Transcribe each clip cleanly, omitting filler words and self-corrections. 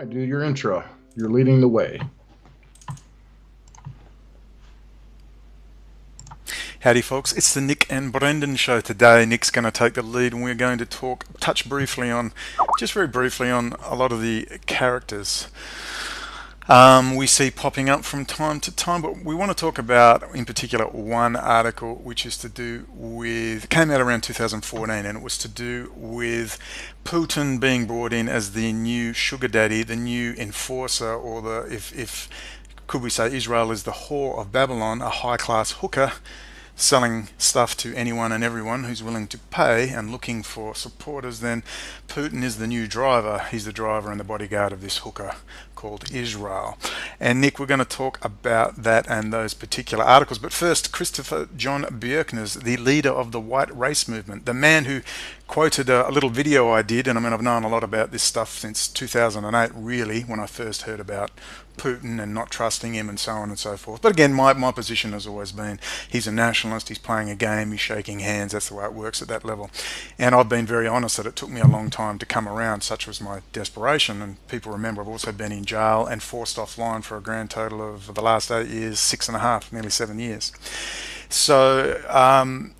right, do your intro. You're leading the way. Howdy folks, it's the Nick and Brendon show today. Nick's going to take the lead and we're going to touch briefly on, just very briefly on a lot of the characters we see popping up from time to time, but we want to talk about in particular one article which is to do with, came out around 2014, and it was to do with Putin being brought in as the new sugar daddy, the new enforcer, or the, if could we say Israel is the whore of Babylon, a high-class hooker selling stuff to anyone and everyone who's willing to pay and looking for supporters. Then Putin is the new driver. He's the driver and the bodyguard of this hooker called Israel. And Nick, we're going to talk about that and those particular articles. But first, Christopher John Bjerknes, the leader of the white race movement, the man who quoted a little video I did, and I mean I've known a lot about this stuff since 2008 really, when I first heard about Putin and not trusting him and so on and so forth. But again, my position has always been he's a nationalist, he's playing a game, he's shaking hands, that's the way it works at that level. And I've been very honest that it took me a long time to come around, such was my desperation. And people remember I've also been in jail and forced offline for a grand total of the last 8 years, 6.5, nearly 7 years. So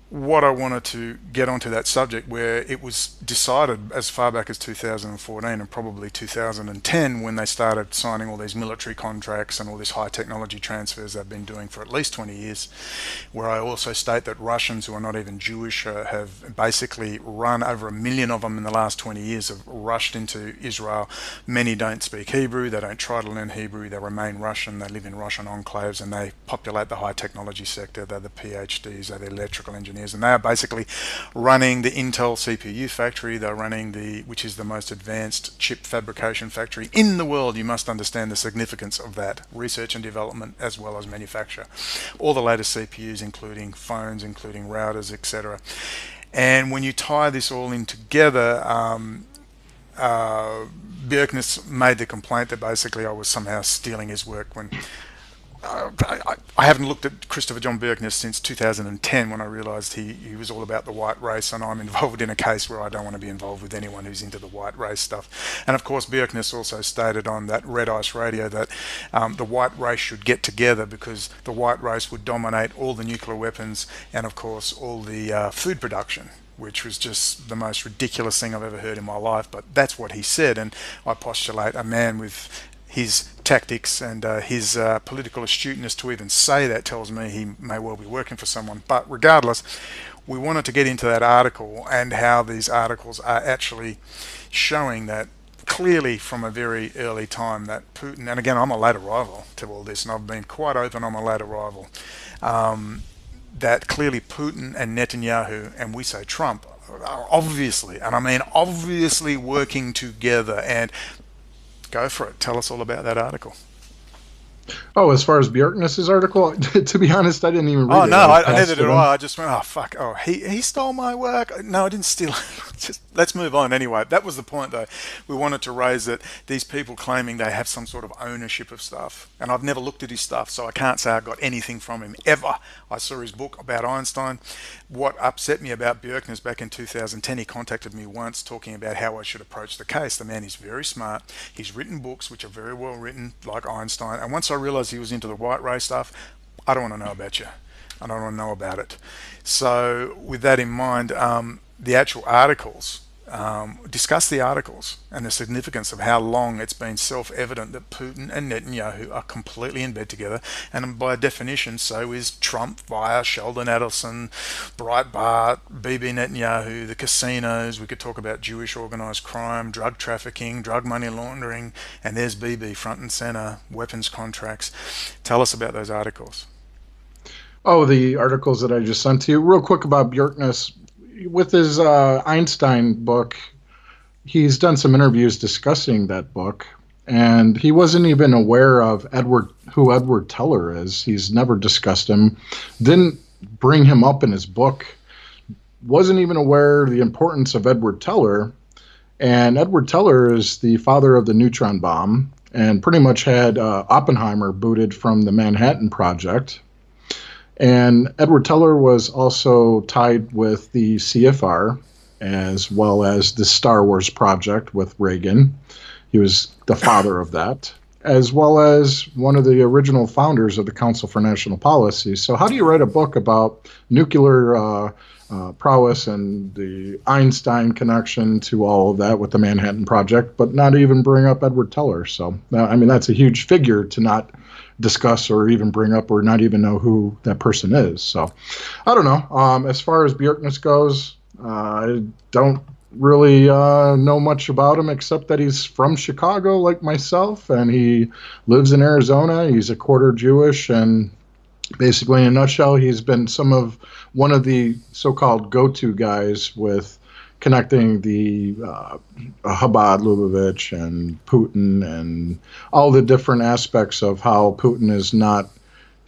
what I wanted to get onto that subject, where it was decided as far back as 2014 and probably 2010 when they started signing all these military contracts and all this high technology transfers they've been doing for at least 20 years, where I also state that Russians who are not even Jewish have basically run, over 1 million of them in the last 20 years have rushed into Israel. Many don't speak Hebrew, they don't try to learn Hebrew, they remain Russian, they live in Russian enclaves and they populate the high technology sector. They're the PhDs, they're the electrical engineers, and they are basically running the Intel CPU factory. They're running which is the most advanced chip fabrication factory in the world. You must understand the significance of that, research and development as well as manufacture. All the latest CPUs, including phones, including routers, etc. And when you tie this all in together, Bjerknes made the complaint that basically I was somehow stealing his work when I haven't looked at Christopher John Bjerknes since 2010 when I realised he was all about the white race, and I'm involved in a case where I don't want to be involved with anyone who's into the white race stuff. And of course Bjerknes also stated on that Red Ice Radio that the white race should get together because the white race would dominate all the nuclear weapons and of course all the food production, which was just the most ridiculous thing I've ever heard in my life. But that's what he said, and I postulate a man with his tactics and his political astuteness to even say that tells me he may well be working for someone. But regardless, we wanted to get into that article and how these articles are actually showing that clearly from a very early time that Putin, and again I'm a late arrival to all this and I've been quite open, I'm a late arrival, that clearly Putin and Netanyahu, and we say Trump, are obviously, and I mean obviously, working together. And go for it. Tell us all about that article. Oh, as far as Bjerknes' article, to be honest, I didn't even read it. Oh no, I neither did it I. I just went, oh fuck, oh he stole my work. No, I didn't steal it. Just let's move on anyway. That was the point though. We wanted to raise that these people claiming they have some sort of ownership of stuff, and I've never looked at his stuff, so I can't say I got anything from him ever. I saw his book about Einstein. What upset me about Bjerknes back in 2010, he contacted me once talking about how I should approach the case. The man is very smart. He's written books which are very well written, like Einstein, and once I realized he was into the white race stuff, I don't want to know about you. I don't want to know about it. So with that in mind, the actual articles, discuss the articles and the significance of how long it's been self-evident that Putin and Netanyahu are completely in bed together, and by definition so is Trump via Sheldon Adelson, Breitbart, Bibi Netanyahu, the casinos. We could talk about Jewish organised crime, drug trafficking, drug money laundering, and there's Bibi front and centre, weapons contracts. Tell us about those articles. Oh, the articles that I just sent to you. Real quick about Bjerknes. With his Einstein book, he's done some interviews discussing that book, and he wasn't even aware of who Edward Teller is. He's never discussed him, didn't bring him up in his book, wasn't even aware of the importance of Edward Teller. And Edward Teller is the father of the neutron bomb and pretty much had Oppenheimer booted from the Manhattan Project. And Edward Teller was also tied with the CFR as well as the Star Wars project with Reagan. He was the father of that, as well as one of the original founders of the Council for National Policy. So how do you write a book about nuclear prowess and the Einstein connection to all of that with the Manhattan Project, but not even bring up Edward Teller? So, I mean, that's a huge figure to not discuss or even bring up or not even know who that person is. So, I don't know. As far as Bjorkness goes, I don't really know much about him except that he's from Chicago like myself, and he lives in Arizona. He's a quarter Jewish, and basically in a nutshell, he's been one of the so-called go-to guys with connecting the Chabad Lubavitch and Putin and all the different aspects of how Putin is not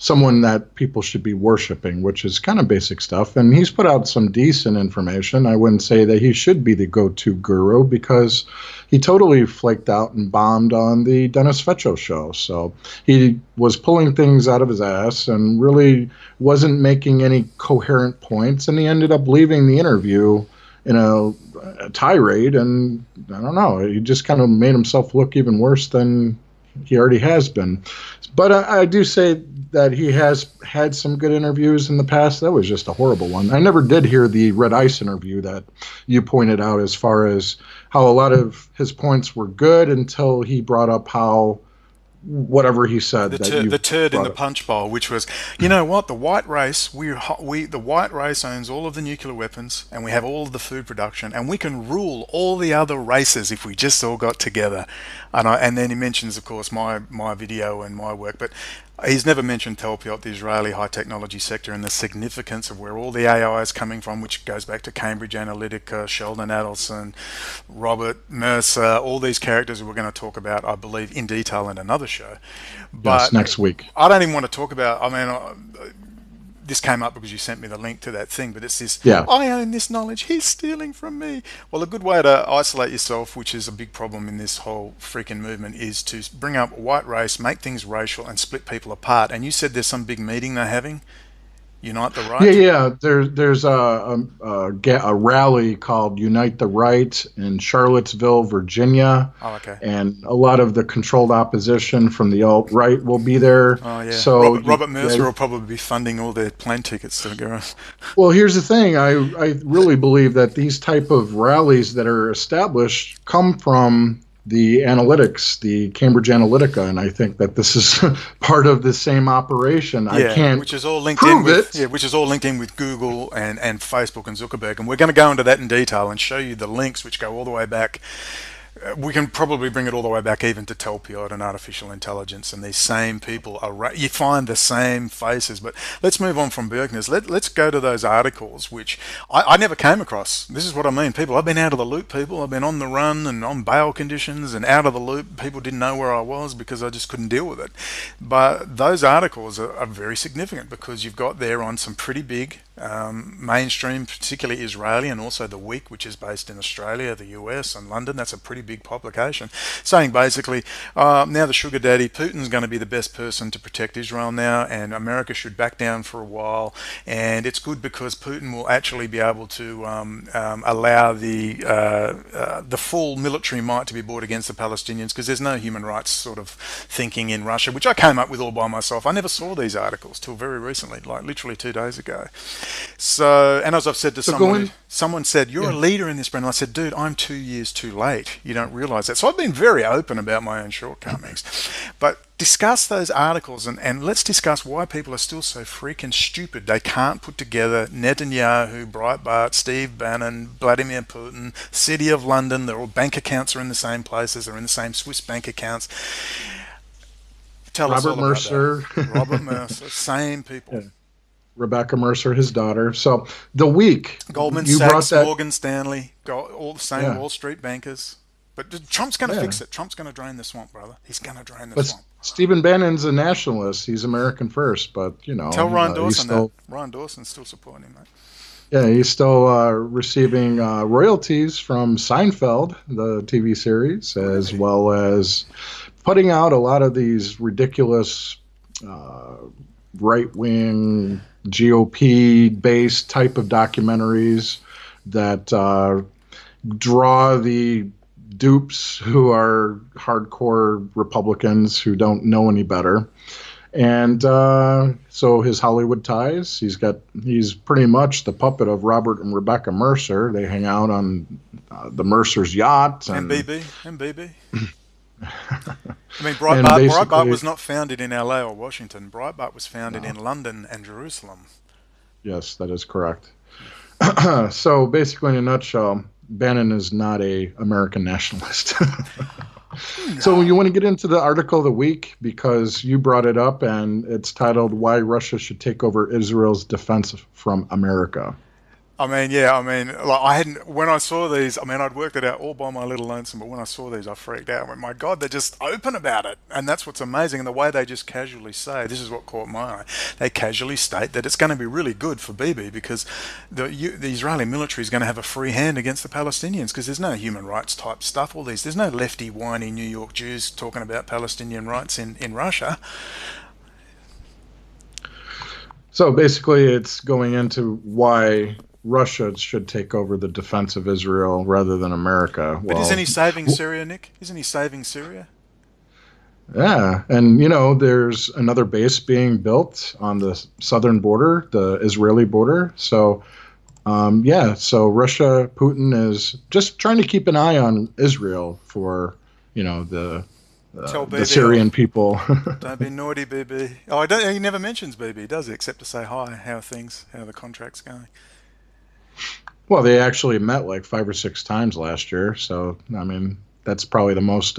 someone that people should be worshiping, which is kind of basic stuff. And he's put out some decent information. I wouldn't say that he should be the go-to guru because he totally flaked out and bombed on the Dennis Fetcho show. So he was pulling things out of his ass and really wasn't making any coherent points. And he ended up leaving the interview in a tirade. And I don't know, he just kind of made himself look even worse than he already has been. But I do say that he has had some good interviews in the past. That was just a horrible one. I never did hear the Red Ice interview that you pointed out as far as how a lot of his points were good until he brought up how whatever he said. The turd in the punch bowl, which was, you know what, the white race, the white race owns all of the nuclear weapons, and we have all of the food production, and we can rule all the other races if we just all got together. And then he mentions, of course, my video and my work, but he's never mentioned Telpiot, the Israeli high technology sector, and the significance of where all the AI is coming from, which goes back to Cambridge Analytica, Sheldon Adelson, Robert Mercer, all these characters we're going to talk about, I believe, in detail in another show. But yes, next week. I don't even want to talk about, I mean, this came up because you sent me the link to that thing, but it's this, I own this knowledge, he's stealing from me. Well, a good way to isolate yourself, which is a big problem in this whole freaking movement, is to bring up a white race, make things racial, and split people apart. And you said there's some big meeting they're having? Unite the Right? Yeah. There's a rally called Unite the Right in Charlottesville, Virginia. Oh, okay. And a lot of the controlled opposition from the alt-right will be there. Oh, yeah. So Robert Mercer will probably be funding all their plane tickets to go. Well, here's the thing. I really believe that these type of rallies that are established come from the analytics, the Cambridge Analytica, and I think that this is part of the same operation. Yeah, I can't which is all linked prove in with, it. Yeah, which is all linked in with Google and Facebook and Zuckerberg, and we're going to go into that in detail and show you the links which go all the way back. We can probably bring it all the way back even to Telpiot and artificial intelligence, and these same people are, you find the same faces. But let's move on from Bjorkness. Let's go to those articles which I never came across. This is what I mean, people. I've been out of the loop, people. I've been on the run and on bail conditions and out of the loop. People didn't know where I was because I just couldn't deal with it. But those articles are very significant because you've got there on some pretty big mainstream, particularly Israeli, and also The Week, which is based in Australia, the US, and London. That's a pretty big publication, saying basically, now the sugar daddy Putin's going to be the best person to protect Israel now, and America should back down for a while. And it's good because Putin will actually be able to allow the full military might to be brought against the Palestinians, because there's no human rights sort of thinking in Russia, which I came up with all by myself. I never saw these articles till very recently, like literally 2 days ago. So, and as I've said to someone said, you're a leader in this, Brendon. I said, dude, I'm 2 years too late. You don't realize that. So I've been very open about my own shortcomings. But discuss those articles and let's discuss why people are still so freaking stupid. They can't put together Netanyahu, Breitbart, Steve Bannon, Vladimir Putin, City of London. Their all bank accounts are in the same places. They're in the same Swiss bank accounts. Tell us all about that. Robert Mercer, same people. Yeah. Rebecca Mercer, his daughter. So The Week. Goldman Sachs, Morgan Stanley, all the same Wall Street bankers. But Trump's going to fix it. Trump's going to drain the swamp, brother. He's going to drain the swamp. Stephen Bannon's a nationalist. He's American first, but, you know. Tell Ryan Dawson that. Ryan Dawson's still supporting him, mate. Yeah, he's still receiving royalties from Seinfeld, the TV series, as well as putting out a lot of these ridiculous right-wing GOP-based type of documentaries that draw the dupes who are hardcore Republicans who don't know any better. And so his Hollywood ties, he's pretty much the puppet of Robert and Rebecca Mercer. They hang out on the Mercer's yacht. And BB. I mean, And Breitbart was not founded in LA or Washington. Breitbart was founded in London and Jerusalem. Yes, that is correct. So basically, in a nutshell, Bannon is not a American nationalist. So you want to get into the article of the week because you brought it up, and it's titled "Why Russia Should Take Over Israel's Defense from America." I mean, yeah, like I hadn't, when I saw these, I'd worked it out all by my little lonesome, but when I saw these, I freaked out. I went, my God, they're just open about it. And that's what's amazing. And the way they just casually say, this is what caught my eye, they casually state that it's going to be really good for Bibi because the Israeli military is going to have a free hand against the Palestinians because there's no human rights type stuff, there's no lefty, whiny New York Jews talking about Palestinian rights in Russia. So basically, it's going into why Russia should take over the defense of Israel rather than America. But isn't he saving Syria, Nick? Isn't he saving Syria? Yeah, and there's another base being built on the southern border, the Israeli border. So, so Russia, Putin is just trying to keep an eye on Israel for, the Syrian people. Don't be naughty, BB. Oh, he never mentions BB, does he? Except to say hi, how the contract's going. Well, they actually met like 5 or 6 times last year. So, that's probably the most,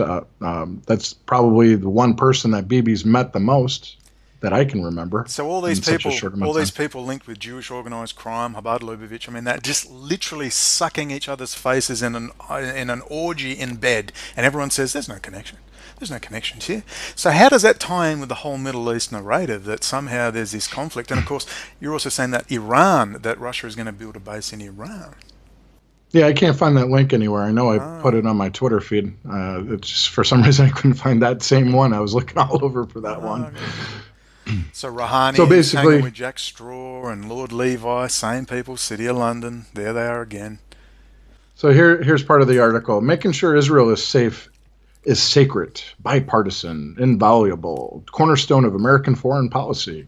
that's probably the one person that Bibi's met the most that I can remember. So all these people linked with Jewish organized crime, Chabad Lubavitch, they're just literally sucking each other's faces in an orgy in bed. And everyone says there's no connection. There's no connections here. So how does that tie in with the whole Middle East narrative that somehow there's this conflict? And of course, you're also saying that that Russia is going to build a base in Iran. Yeah, I can't find that link anywhere. I know I put it on my Twitter feed. It's just, for some reason, I couldn't find that same one. I was looking all over for that one. Okay. So Rouhani is hanging with Jack Straw and Lord Levi, same people, City of London. There they are again. So here's part of the article. Making sure Israel is safe is sacred, bipartisan, invaluable, cornerstone of American foreign policy.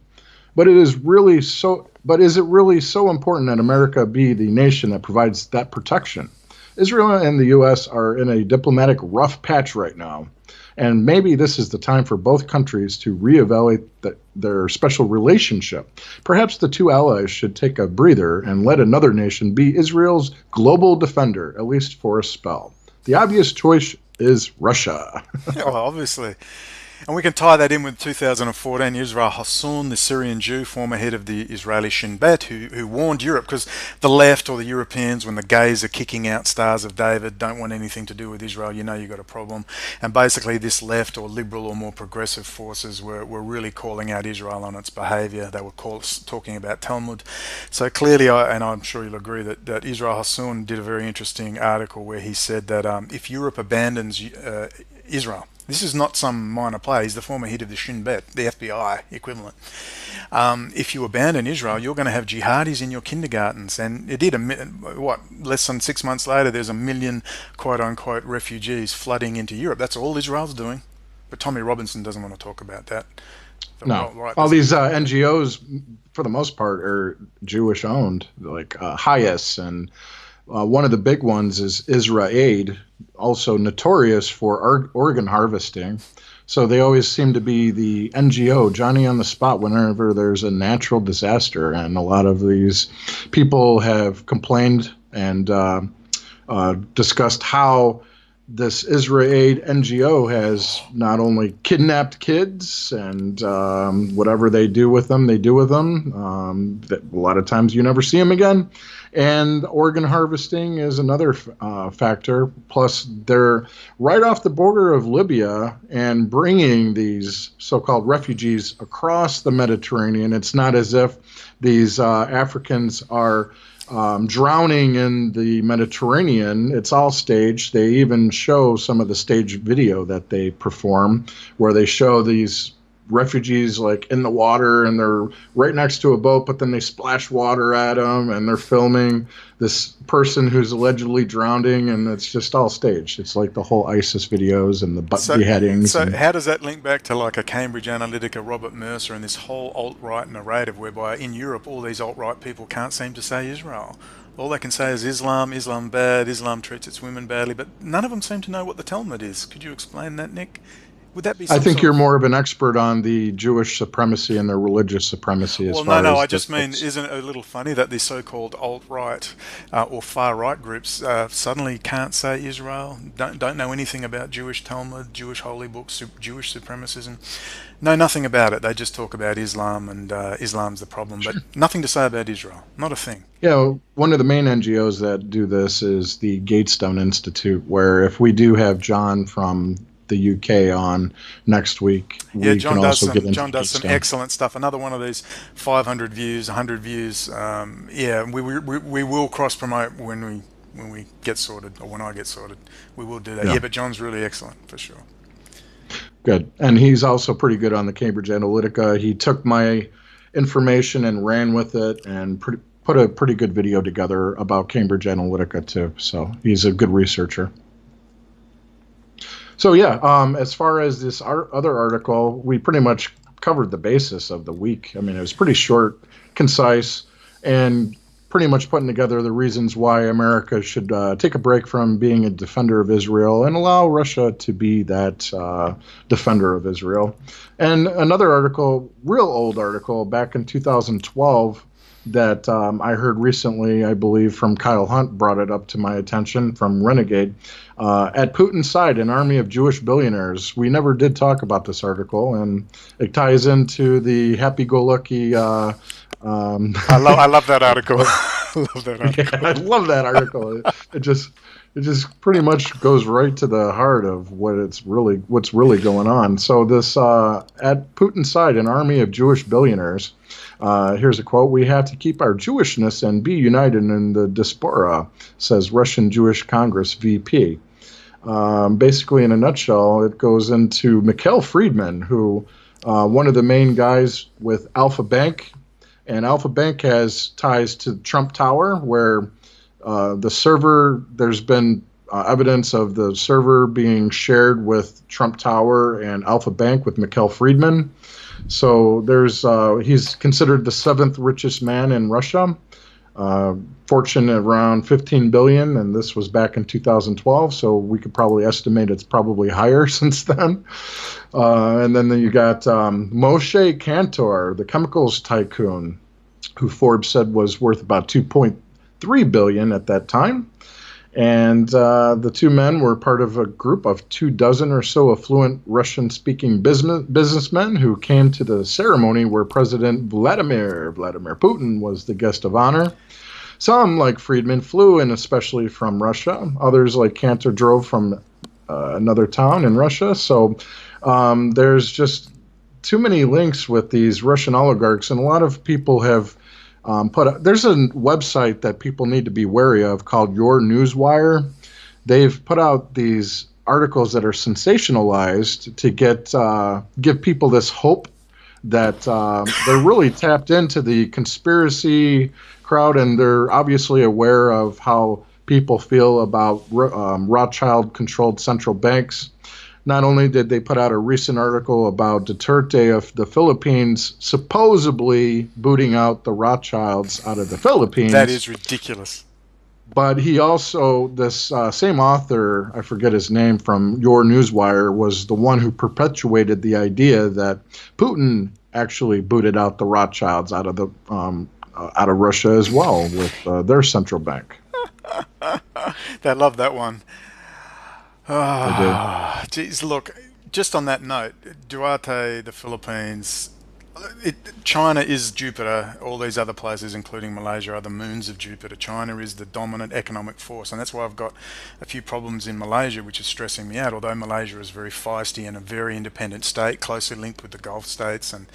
But is it really so important that America be the nation that provides that protection? Israel and the U.S. are in a diplomatic rough patch right now, and maybe this is the time for both countries to reevaluate their special relationship. Perhaps the two allies should take a breather and let another nation be Israel's global defender, at least for a spell. The obvious choice is Russia. Well, obviously. And we can tie that in with 2014, Israel Hassoun, the Syrian Jew, former head of the Israeli Shin Bet, who warned Europe, because the left or the Europeans, when the gays are kicking out Stars of David, don't want anything to do with Israel, you've got a problem. And basically this left or liberal or more progressive forces were really calling out Israel on its behavior. They were talking about Talmud. So clearly, and I'm sure you'll agree, that Israel Hassoun did a very interesting article where he said that if Europe abandons Israel, this is not some minor player. He's the former head of the Shin Bet, the FBI equivalent. If you abandon Israel, you're going to have jihadis in your kindergartens. And it did, less than 6 months later, there's 1 million, quote-unquote, refugees flooding into Europe. That's all Israel's doing. But Tommy Robinson doesn't want to talk about that. No. All these NGOs, for the most part, are Jewish-owned, like hiatus, and one of the big ones is Israel Aid, also notorious for organ harvesting. So they always seem to be the NGO, Johnny on the spot, whenever there's a natural disaster. And a lot of these people have complained and discussed how this Israel Aid NGO has not only kidnapped kids and whatever they do with them, that a lot of times you never see them again. And organ harvesting is another factor. Plus, they're right off the border of Libya and bringing these so-called refugees across the Mediterranean. It's not as if these Africans are drowning in the Mediterranean. It's all staged. They even show some of the stage video that they perform where they show these refugees like in the water and they're right next to a boat, but then they splash water at them and they're filming this person who's allegedly drowning, and it's just all staged. It's like the whole ISIS videos and the So, beheadings. so And how does that link back to like a Cambridge Analytica, Robert Mercer, and this whole alt-right narrative whereby in Europe all these alt-right people can't seem to say Israel? All they can say is Islam, Islam bad, Islam treats its women badly, but none of them seem to know what the Talmud is. Could you explain that, Nick? Would that be I some think sort you're of... more of an expert on the Jewish supremacy and their religious supremacy as Well, no, far no, I as just this mean, book's. isn't it a little funny that these so-called alt-right or far-right groups suddenly can't say Israel, don't know anything about Jewish Talmud, Jewish holy books, Jewish supremacism, know nothing about it. They just talk about Islam and Islam's the problem, but nothing to say about Israel, not a thing. One of the main NGOs that do this is the Gatestone Institute, where if we do have John from the UK on next week, Yeah, we can also get into John does some Gatestone. excellent stuff. Another one of these 500 views, 100 views. Yeah, we will cross promote when we get sorted, or when I get sorted. We will do that. Yeah, Yeah, but John's really excellent for sure. good. And he's also pretty good on the Cambridge Analytica. He took my information and ran with it and put a pretty good video together about Cambridge Analytica too. So he's a good researcher. So yeah, as far as this other article, we pretty much covered the basis of the week. I mean, it was pretty short, concise, and pretty much putting together the reasons why America should take a break from being a defender of Israel and allow Russia to be that defender of Israel. And another article, real old article, back in 2012 that I heard recently, I believe from Kyle Hunt, brought it up to my attention from Renegade. At Putin's side, an army of Jewish billionaires. We never did talk about this article, and it ties into the happy-go-lucky. I love that article. I love that Yeah, article. I love that article. It just pretty much goes right to the heart of what's really going on. So this at Putin's side, an army of Jewish billionaires. Here's a quote: "We have to keep our Jewishness and be united in the diaspora," says Russian Jewish Congress VP. Basically, in a nutshell, it goes into Mikhail Friedman, who one of the main guys with Alpha Bank, and Alpha Bank has ties to Trump Tower, where the server, there's been evidence of the server being shared with Trump Tower and Alpha Bank with Mikhail Friedman. So he's considered the seventh richest man in Russia. Fortune around 15 billion, and this was back in 2012. So we could probably estimate it's probably higher since then. And then you got Moshe Kantor, the chemicals tycoon, who Forbes said was worth about 2.3 billion at that time. And the two men were part of a group of 24 or so affluent Russian-speaking businessmen who came to the ceremony where President Vladimir Putin was the guest of honor. Some, like Friedman, flew in especially from Russia. Others, like Cantor, drove from another town in Russia. So there's just too many links with these Russian oligarchs, and a lot of people have there's a website that people need to be wary of called Your Newswire. They've put out these articles that are sensationalized to give people this hope that they're really tapped into the conspiracy crowd, and they're obviously aware of how people feel about Rothschild-controlled central banks. Not only did they put out a recent article about Duterte of the Philippines supposedly booting out the Rothschilds out of the Philippines. That is ridiculous. But he also, this same author, I forget his name, from Your Newswire, was the one who perpetuated the idea that Putin actually booted out the Rothschilds out of Russia as well with their central bank. They love that one. They do. Geez, look, just on that note, Duarte, the Philippines, China is Jupiter. All these other places, including Malaysia, are the moons of Jupiter. China is the dominant economic force, and that's why I've got a few problems in Malaysia, which is stressing me out. Although Malaysia is very feisty and a very independent state, closely linked with the Gulf states, and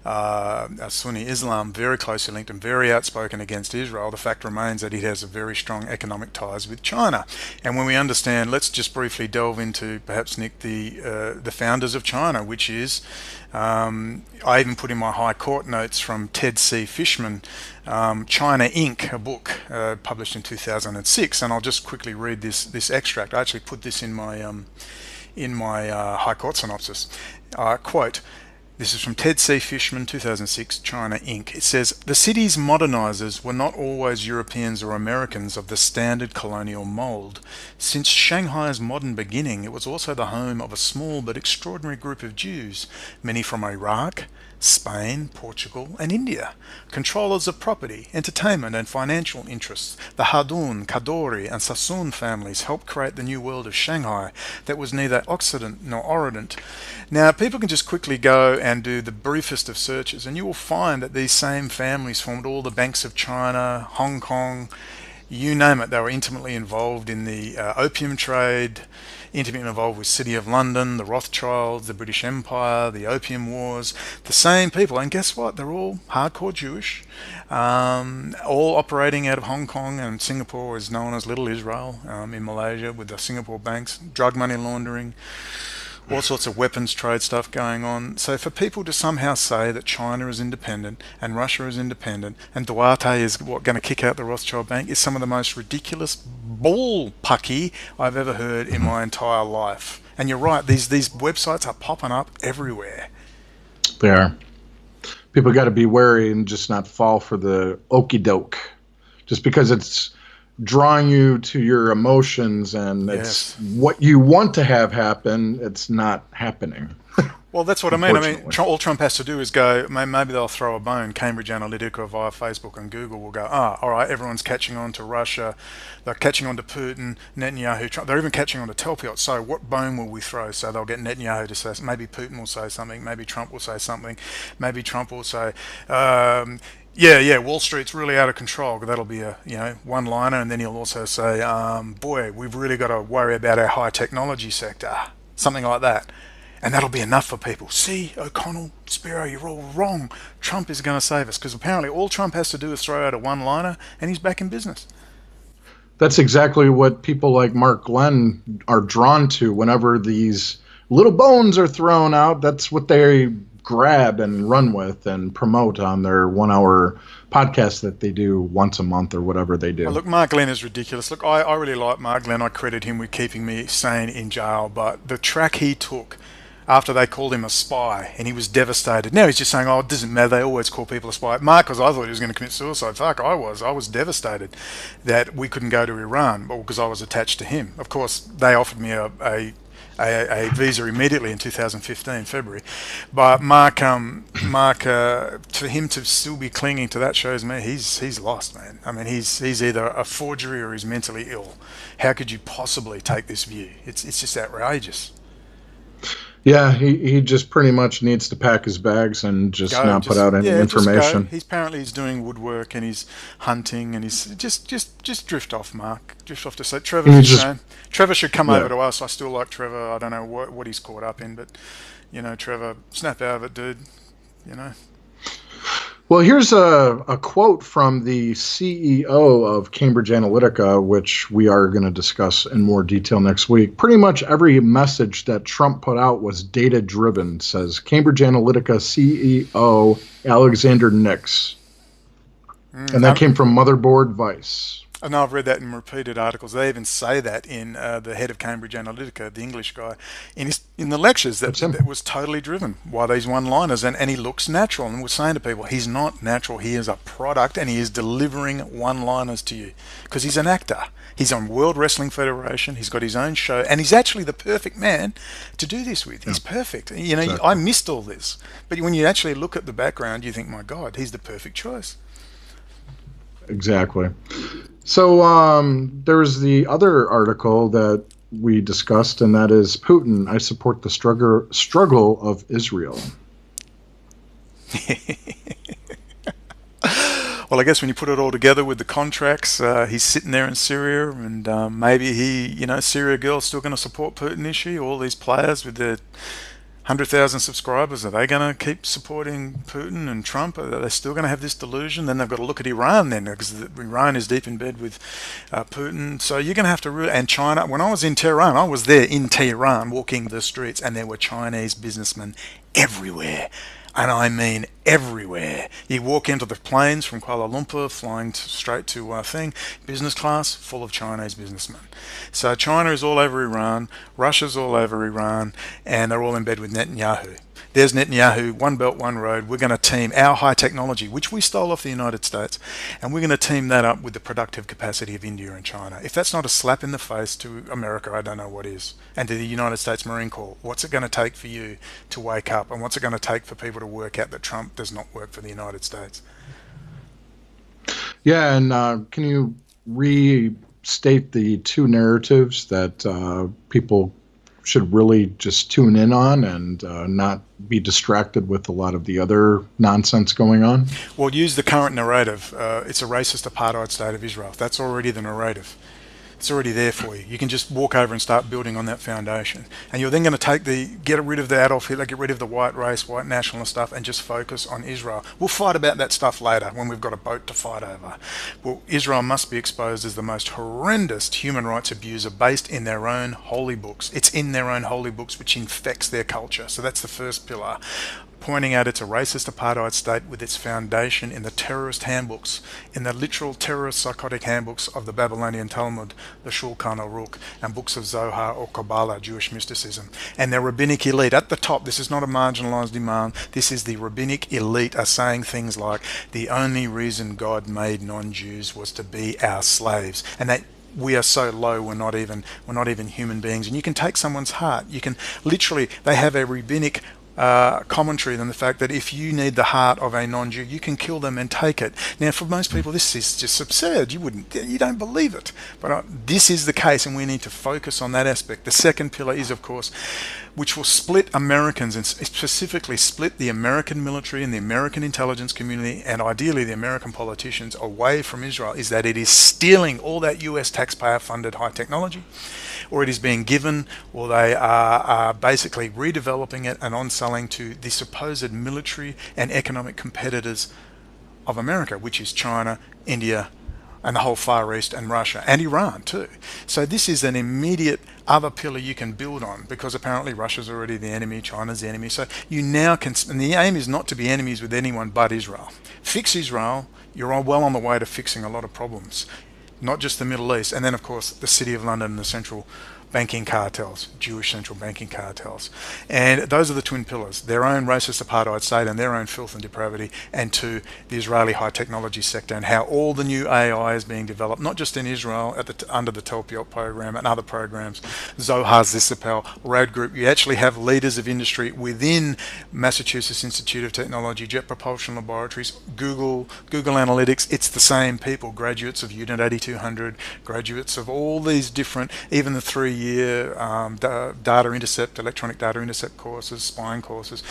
Sunni Islam, very closely linked and very outspoken against Israel. The fact remains that it has a very strong economic ties with China. And when we understand, let's just briefly delve into perhaps, Nick, the founders of China, which is, I even put in my High Court notes from Ted C. Fishman, China Inc., a book published in 2006, and I'll just quickly read this extract. I actually put this in my High Court synopsis. Quote, this is from Ted C. Fishman, 2006, China Inc. It says, the city's modernizers were not always Europeans or Americans of the standard colonial mold. Since Shanghai's modern beginning, it was also the home of a small but extraordinary group of Jews, many from Iraq, Spain, Portugal, and India, controllers of property, entertainment, and financial interests. The Hadun, Kadori, and Sassoon families helped create the new world of Shanghai that was neither Occident nor Orient. Now, people can just quickly go and do the briefest of searches, and you will find that these same families formed all the banks of China, Hong Kong, you name it. They were intimately involved in the opium trade, intimately involved with City of London, the Rothschilds, the British Empire, the Opium Wars, the same people. And guess what? They're all hardcore Jewish, all operating out of Hong Kong, and Singapore is known as Little Israel in Malaysia with the Singapore banks, drug money laundering, all sorts of weapons trade stuff going on. So for people to somehow say that China is independent and Russia is independent and Duarte is going to kick out the Rothschild Bank is some of the most ridiculous bull pucky I've ever heard in my entire life. And you're right, these websites are popping up everywhere. They are. People got to be wary and just not fall for the okey doke. Just because it's drawing you to your emotions and it's what you want to have happen, it's not happening. Well, that's what I mean. All Trump has to do is go, maybe they'll throw a bone. Cambridge Analytica via Facebook and Google will go, all right, everyone's catching on to Russia. They're catching on to Putin, Netanyahu, Trump. They're even catching on to Telpiot. So what bone will we throw? So they'll get Netanyahu to say, maybe Putin will say something, maybe Trump will say something, maybe Trump will say, yeah, Wall Street's really out of control. That'll be a one-liner, and then he'll also say, boy, we've really got to worry about our high technology sector, something like that, and that'll be enough for people. See, OConnell, Spero, you're all wrong. Trump is going to save us, because apparently all Trump has to do is throw out a one-liner, and he's back in business. That's exactly what people like Mark Glenn are drawn to. Whenever these little bones are thrown out, that's what they grab and run with and promote on their 1 hour podcast that they do once a month or whatever they do. Oh, look, Mark Glenn is ridiculous. Look, I really like Mark Glenn. I credit him with keeping me sane in jail, but the track he took after they called him a spy and he was devastated. Now he's just saying, it doesn't matter, they always call people a spy. Mark, because I thought he was going to commit suicide. Fuck, I was devastated that we couldn't go to Iran, because I was attached to him. Of course, they offered me a visa immediately in 2015, February. But Mark, for him to still be clinging to that shows me he's lost, man. I mean, he's either a forgery or he's mentally ill. How could you possibly take this view? It's just outrageous. Yeah, he just pretty much needs to pack his bags and not put out any information. He's doing woodwork and he's hunting and he's just drift off, Mark. Drift off to say Trevor's a shame. Trevor should come over to us. I still like Trevor. I don't know what he's caught up in, but Trevor, snap out of it, dude. Well, here's a quote from the CEO of Cambridge Analytica, which we are going to discuss in more detail next week. Pretty much every message that Trump put out was data-driven, says Cambridge Analytica CEO Alexander Nix. And that came from Motherboard Vice. And I've read that in repeated articles. They even say that in the head of Cambridge Analytica, the English guy, in the lectures, that was totally driven by these one-liners. And he looks natural. And we're saying to people, he's not natural. He is a product, and he is delivering one-liners to you because he's an actor. He's on World Wrestling Federation. He's got his own show, and he's actually the perfect man to do this with. He's perfect. Exactly. I missed all this, but when you actually look at the background, you think, my God, he's the perfect choice. Exactly. So there's the other article that we discussed, and that is Putin, I support the struggle of Israel. Well, I guess when you put it all together with the contracts, he's sitting there in Syria, and maybe Syria girl's still going to support Putin, is she? All these players with their 100,000 subscribers. Are they going to keep supporting Putin and Trump? Are they still going to have this delusion? Then they've got to look at Iran then, because Iran is deep in bed with Putin. So you're going to have to and China. When I was in Tehran, I was there in Tehran walking the streets, and there were Chinese businessmen everywhere. And I mean everywhere. You walk into the planes from Kuala Lumpur, flying straight to business class, full of Chinese businessmen. So China is all over Iran, Russia's all over Iran, and they're all in bed with Netanyahu. There's Netanyahu, one belt, one road. We're going to team our high technology, which we stole off the United States, and we're going to team that up with the productive capacity of India and China. If that's not a slap in the face to America, I don't know what is. And to the United States Marine Corps, what's it going to take for you to wake up? And what's it going to take for people to work out that Trump does not work for the United States? Yeah, and can you restate the two narratives that people should really just tune in on and not be distracted with a lot of the other nonsense going on? Well, use the current narrative. It's a racist apartheid state of Israel. That's already the narrative. It's already there for you. You can just walk over and start building on that foundation. And you're then going to get rid of the Adolf Hitler, get rid of the white race, white nationalist stuff, and just focus on Israel. We'll fight about that stuff later when we've got a boat to fight over. Well, Israel must be exposed as the most horrendous human rights abuser based in their own holy books. It's in their own holy books, which infects their culture. So that's the first pillar. Pointing out it's a racist apartheid state with its foundation in the terrorist handbooks, in the literal terrorist psychotic handbooks of the Babylonian Talmud, the Shulchan Aruch, and books of Zohar or Kabbalah, Jewish mysticism. And their rabbinic elite at the top, this is not a marginalized demand, this is the rabbinic elite are saying things like, the only reason God made non-Jews was to be our slaves. And that we are so low, we're not even human beings. And you can take someone's heart. You can literally, they have a rabbinic commentary than the fact that if you need the heart of a non-Jew, you can kill them and take it. Now, for most people, this is just absurd. You don't believe it. But this is the case, and we need to focus on that aspect. The second pillar is, of course, which will split Americans, and specifically split the American military and the American intelligence community, and ideally the American politicians, away from Israel, is that it is stealing all that US taxpayer-funded high technology, or it is being given, or they are basically redeveloping it and on-selling to the supposed military and economic competitors of America, which is China, India, and the whole Far East, and Russia, and Iran too. So this is an immediate other pillar you can build on, because apparently Russia's already the enemy, China's the enemy. So you now can, and the aim is not to be enemies with anyone but Israel. Fix Israel, you're well on the way to fixing a lot of problems. Not just the Middle East, and then of course the City of London and the central banking cartels, Jewish central banking cartels. And those are the twin pillars, their own racist apartheid state and their own filth and depravity, and to the Israeli high technology sector and how all the new AI is being developed, not just in Israel under the Telpiot program and other programs, Zohar's Zissapel, Road Group. You actually have leaders of industry within Massachusetts Institute of Technology, Jet Propulsion Laboratories, Google Analytics. It's the same people, graduates of Unit 8200, graduates of all these different, even the 3-year data intercept, electronic data intercept courses, spying courses.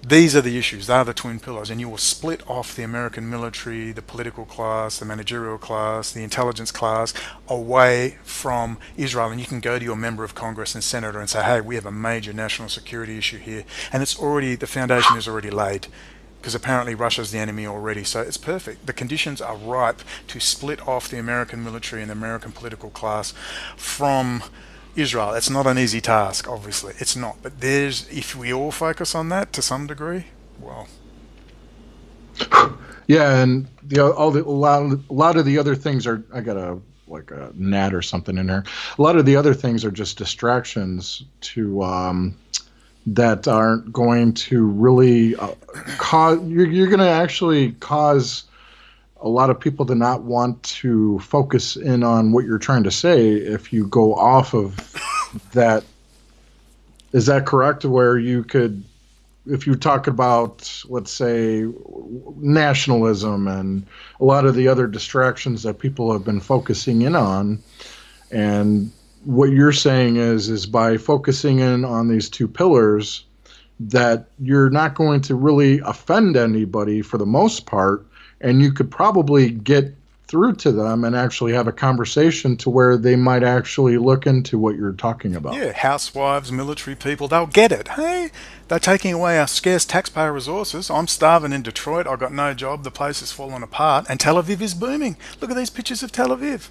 These are the issues. They are the twin pillars, and you will split off the American military, the political class, the managerial class, the intelligence class away from Israel, and you can go to your member of Congress and senator and say, hey, we have a major national security issue here, and it's already, the foundation is already laid, because apparently Russia's the enemy already. So it's perfect. The conditions are ripe to split off the American military and the American political class from Israel. It's not an easy task, obviously. It's not. But if we all focus on that to some degree, well. Yeah, and a lot of the other things are, I got a gnat or something in there. A lot of the other things are just distractions to that aren't going to really cause, you're going to actually cause a lot of people to not want to focus in on what you're trying to say if you go off of that. Is that correct? Where you could, if you talk about, let's say, nationalism and a lot of the other distractions that people have been focusing in on, and what you're saying is by focusing in on these two pillars, that you're not going to really offend anybody for the most part, and you could probably get through to them and actually have a conversation to where they might actually look into what you're talking about. Yeah, housewives, military people, they'll get it. Hey, they're taking away our scarce taxpayer resources. I'm starving in Detroit. I've got no job. The place is falling apart. And Tel Aviv is booming. Look at these pictures of Tel Aviv.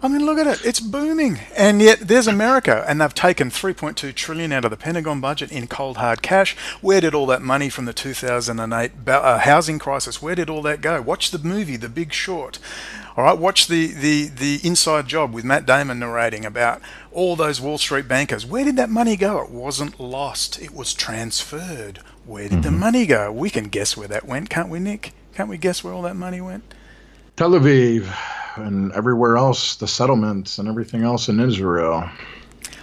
I mean, look at it. It's booming. And yet there's America, and they've taken 3.2 trillion out of the Pentagon budget in cold hard cash. Where did all that money from the 2008 housing crisis, where did all that go? Watch the movie The Big Short. All right, watch the Inside Job with Matt Damon narrating about all those Wall Street bankers. Where did that money go? It wasn't lost. It was transferred. Where did the money go? We can guess where that went, can't we, Nick? Can't we guess where all that money went? Tel Aviv and everywhere else, the settlements and everything else in Israel.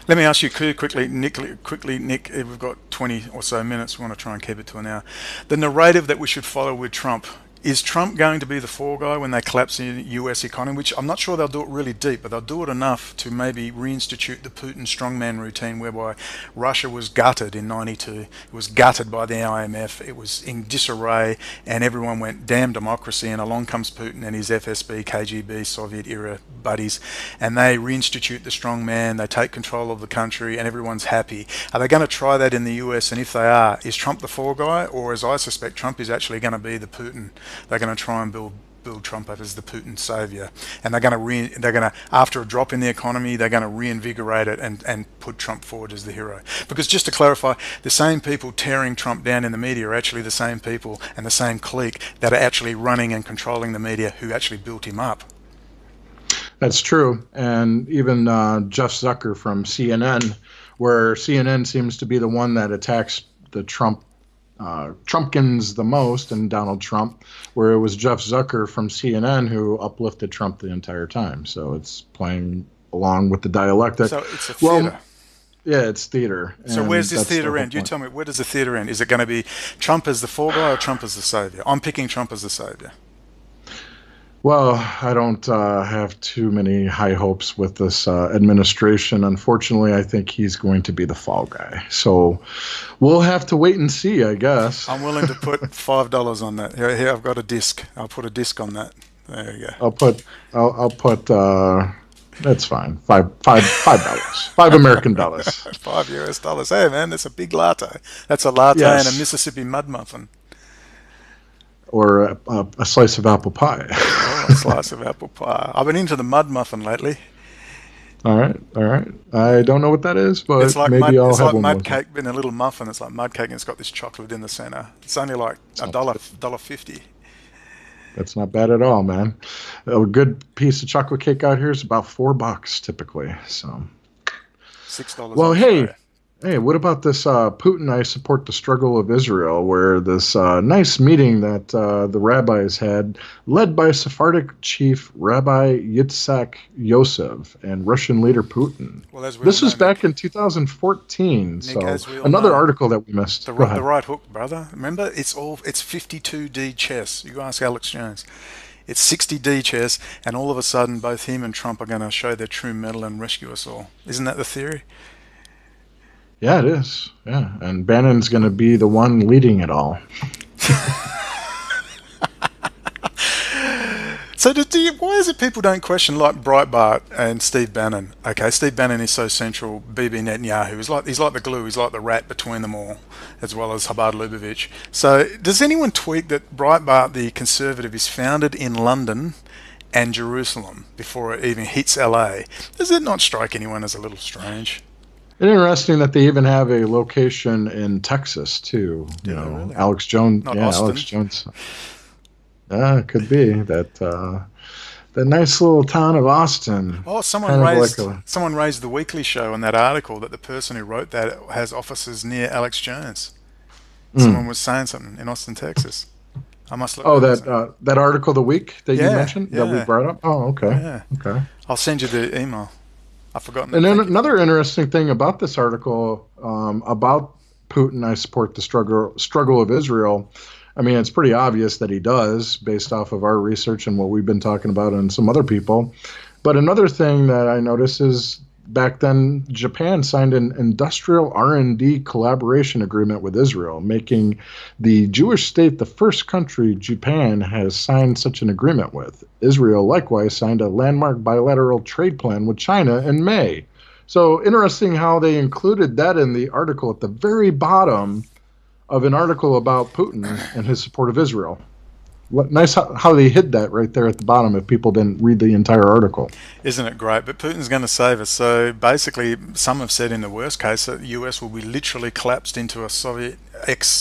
Let me ask you quickly, Nick, we've got 20 or so minutes. We want to try and keep it to an hour. The narrative that we should follow with Trump, is Trump going to be the fall guy when they collapse the US economy? Which I'm not sure they'll do it really deep, but they'll do it enough to maybe reinstitute the Putin strongman routine whereby Russia was gutted in '92. It was gutted by the IMF. It was in disarray, and everyone went, damn democracy, and along comes Putin and his FSB, KGB, Soviet-era buddies, and they reinstitute the strongman, they take control of the country, and everyone's happy. Are they going to try that in the US? And if they are, is Trump the fall guy, or as I suspect, Trump is actually going to be the Putin? They're going to try and build Trump up as the Putin savior, and they're going to after a drop in the economy, they're going to reinvigorate it and put Trump forward as the hero. Because just to clarify, the same people tearing Trump down in the media are actually the same people and the same clique that are actually running and controlling the media who actually built him up. That's true, and even Jeff Zucker from CNN, where CNN seems to be the one that attacks the Trumpkins the most, and Donald Trump, where it was Jeff Zucker from CNN who uplifted Trump the entire time. So it's playing along with the dialectic. So it's a theater. Well, yeah, it's theater. So where's this theater end? You tell me, where does the theater end? Is it going to be Trump as the fall guy or Trump as the savior? I'm picking Trump as the savior. Well, I don't have too many high hopes with this administration. Unfortunately, I think he's going to be the fall guy. So we'll have to wait and see, I guess. I'm willing to put $5 on that. Here, I've got a disc. I'll put a disc on that. There you go. I'll put. That's fine. $5. $5 American dollars. $5 US. Hey, man, that's a big latte. That's a latte and a Mississippi mud muffin. Or a slice of apple pie. Oh, a slice of apple pie. I've been into the mud muffin lately. All right. I don't know what that is, but it's like maybe I'll have one. Mud cake in a little muffin. It's like mud cake, and it's got this chocolate in the center. It's only like $1.50. That's not bad at all, man. A good piece of chocolate cake out here is about $4 typically. So $6. Well, hey, what about this Putin, I support the struggle of Israel, where this nice meeting that the rabbis had, led by Sephardic chief Rabbi Yitzhak Yosef and Russian leader Putin. Well, this was back in 2014, Nick, so another article that we missed. The right hook, brother. Remember, it's 52D chess. You ask Alex Jones. It's 60D chess, and all of a sudden, both him and Trump are going to show their true mettle and rescue us all. Isn't that the theory? Yeah, it is. Yeah, and Bannon's going to be the one leading it all. So why is it people don't question like Breitbart and Steve Bannon? Okay, Steve Bannon is so central. Bibi Netanyahu he's like the glue. He's like the rat between them all, as well as Chabad Lubavitch. So does anyone tweet that Breitbart, the conservative, is founded in London and Jerusalem before it even hits LA? Does it not strike anyone as a little strange? Interesting that they even have a location in Texas too. Really? Alex Jones. Not yeah, Austin. Alex Jones. It could be that the nice little town of Austin. Oh, someone raised the Weekly Show in that article that the person who wrote that has offices near Alex Jones. Someone was saying something in Austin, Texas. I must look. Oh, that article, the week that you mentioned that we brought up. Oh, okay. Yeah. Okay. I'll send you the email. I've forgotten. And then another interesting thing about this article about Putin, I support the struggle of Israel. I mean, it's pretty obvious that he does, based off of our research and what we've been talking about and some other people. But another thing that I notice is back then, Japan signed an industrial R&D collaboration agreement with Israel, making the Jewish state the first country Japan has signed such an agreement with. Israel likewise signed a landmark bilateral trade plan with China in May. So interesting how they included that in the article at the very bottom of an article about Putin and his support of Israel. Nice how they hid that right there at the bottom if people didn't read the entire article. Isn't it great? But Putin's going to save us. So basically, some have said in the worst case that the US will be literally collapsed into a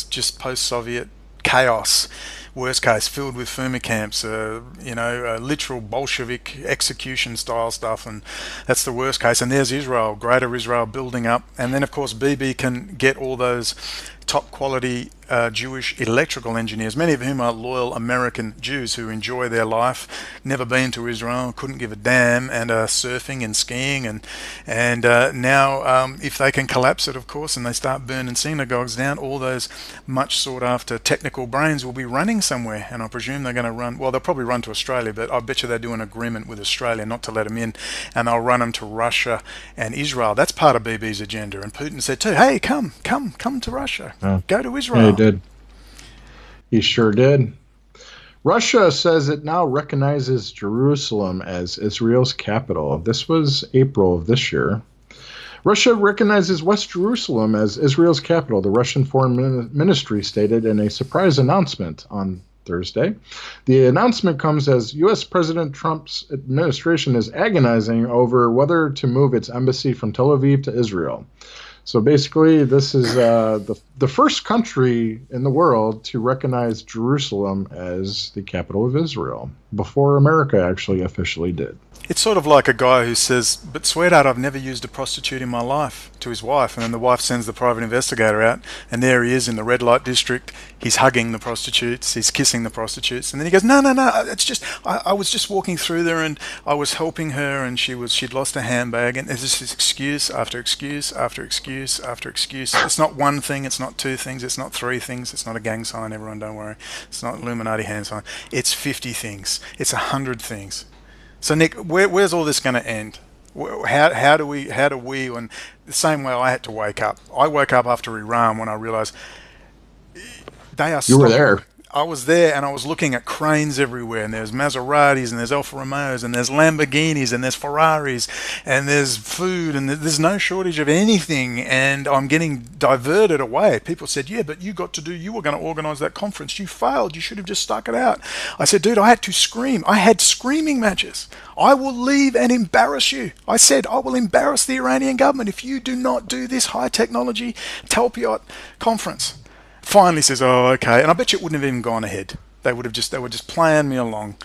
just post-Soviet chaos. Worst case, filled with Fermi camps, literal Bolshevik execution style stuff, and that's the worst case. And there's Israel, Greater Israel building up, and then of course Bibi can get all those top quality Jewish electrical engineers, many of whom are loyal American Jews who enjoy their life, never been to Israel, couldn't give a damn, and are surfing and skiing, and now if they can collapse it, of course, and they start burning synagogues down, all those much sought after technical brains will be running somewhere, and I presume they're going to run, well, they'll probably run to Australia, but I bet you they do an agreement with Australia not to let them in, and they'll run them to Russia and Israel. That's part of BB's agenda, and Putin said too, hey, come to Russia. Go to Israel. Yeah, he did. He sure did. Russia says it now recognizes Jerusalem as Israel's capital. This was April of this year. Russia recognizes West Jerusalem as Israel's capital, the Russian Foreign Ministry stated in a surprise announcement on Thursday. The announcement comes as U.S. President Trump's administration is agonizing over whether to move its embassy from Tel Aviv to Israel. So basically, this is the first country in the world to recognize Jerusalem as the capital of Israel, before America actually officially did. It's sort of like a guy who says, but sweetheart, I've never used a prostitute in my life, to his wife. And then the wife sends the private investigator out, and there he is in the red light district. He's hugging the prostitutes, he's kissing the prostitutes. And then he goes, no, it's just, I was just walking through there and I was helping her and she'd lost a handbag. And there's this excuse after excuse after excuse after excuse. It's not one thing, it's not two things, it's not three things, it's not a gang sign, everyone don't worry. It's not Illuminati hand sign. It's 50 things. It's 100 things. So Nick, where's all this going to end? How do we, and the same way I had to wake up. I woke up after Iran when I realized they are You were there. I was there and I was looking at cranes everywhere, and there's Maseratis and there's Alfa Romeos and there's Lamborghinis and there's Ferraris and there's food and there's no shortage of anything, and I'm getting diverted away. People said, yeah, but you were going to organize that conference. You failed. You should have just stuck it out. I said, dude, I had to scream. I had screaming matches. I will leave and embarrass you. I said, I will embarrass the Iranian government if you do not do this high technology Talpiot conference. Finally says, oh, okay. And I bet you it wouldn't have even gone ahead. They were just playing me along.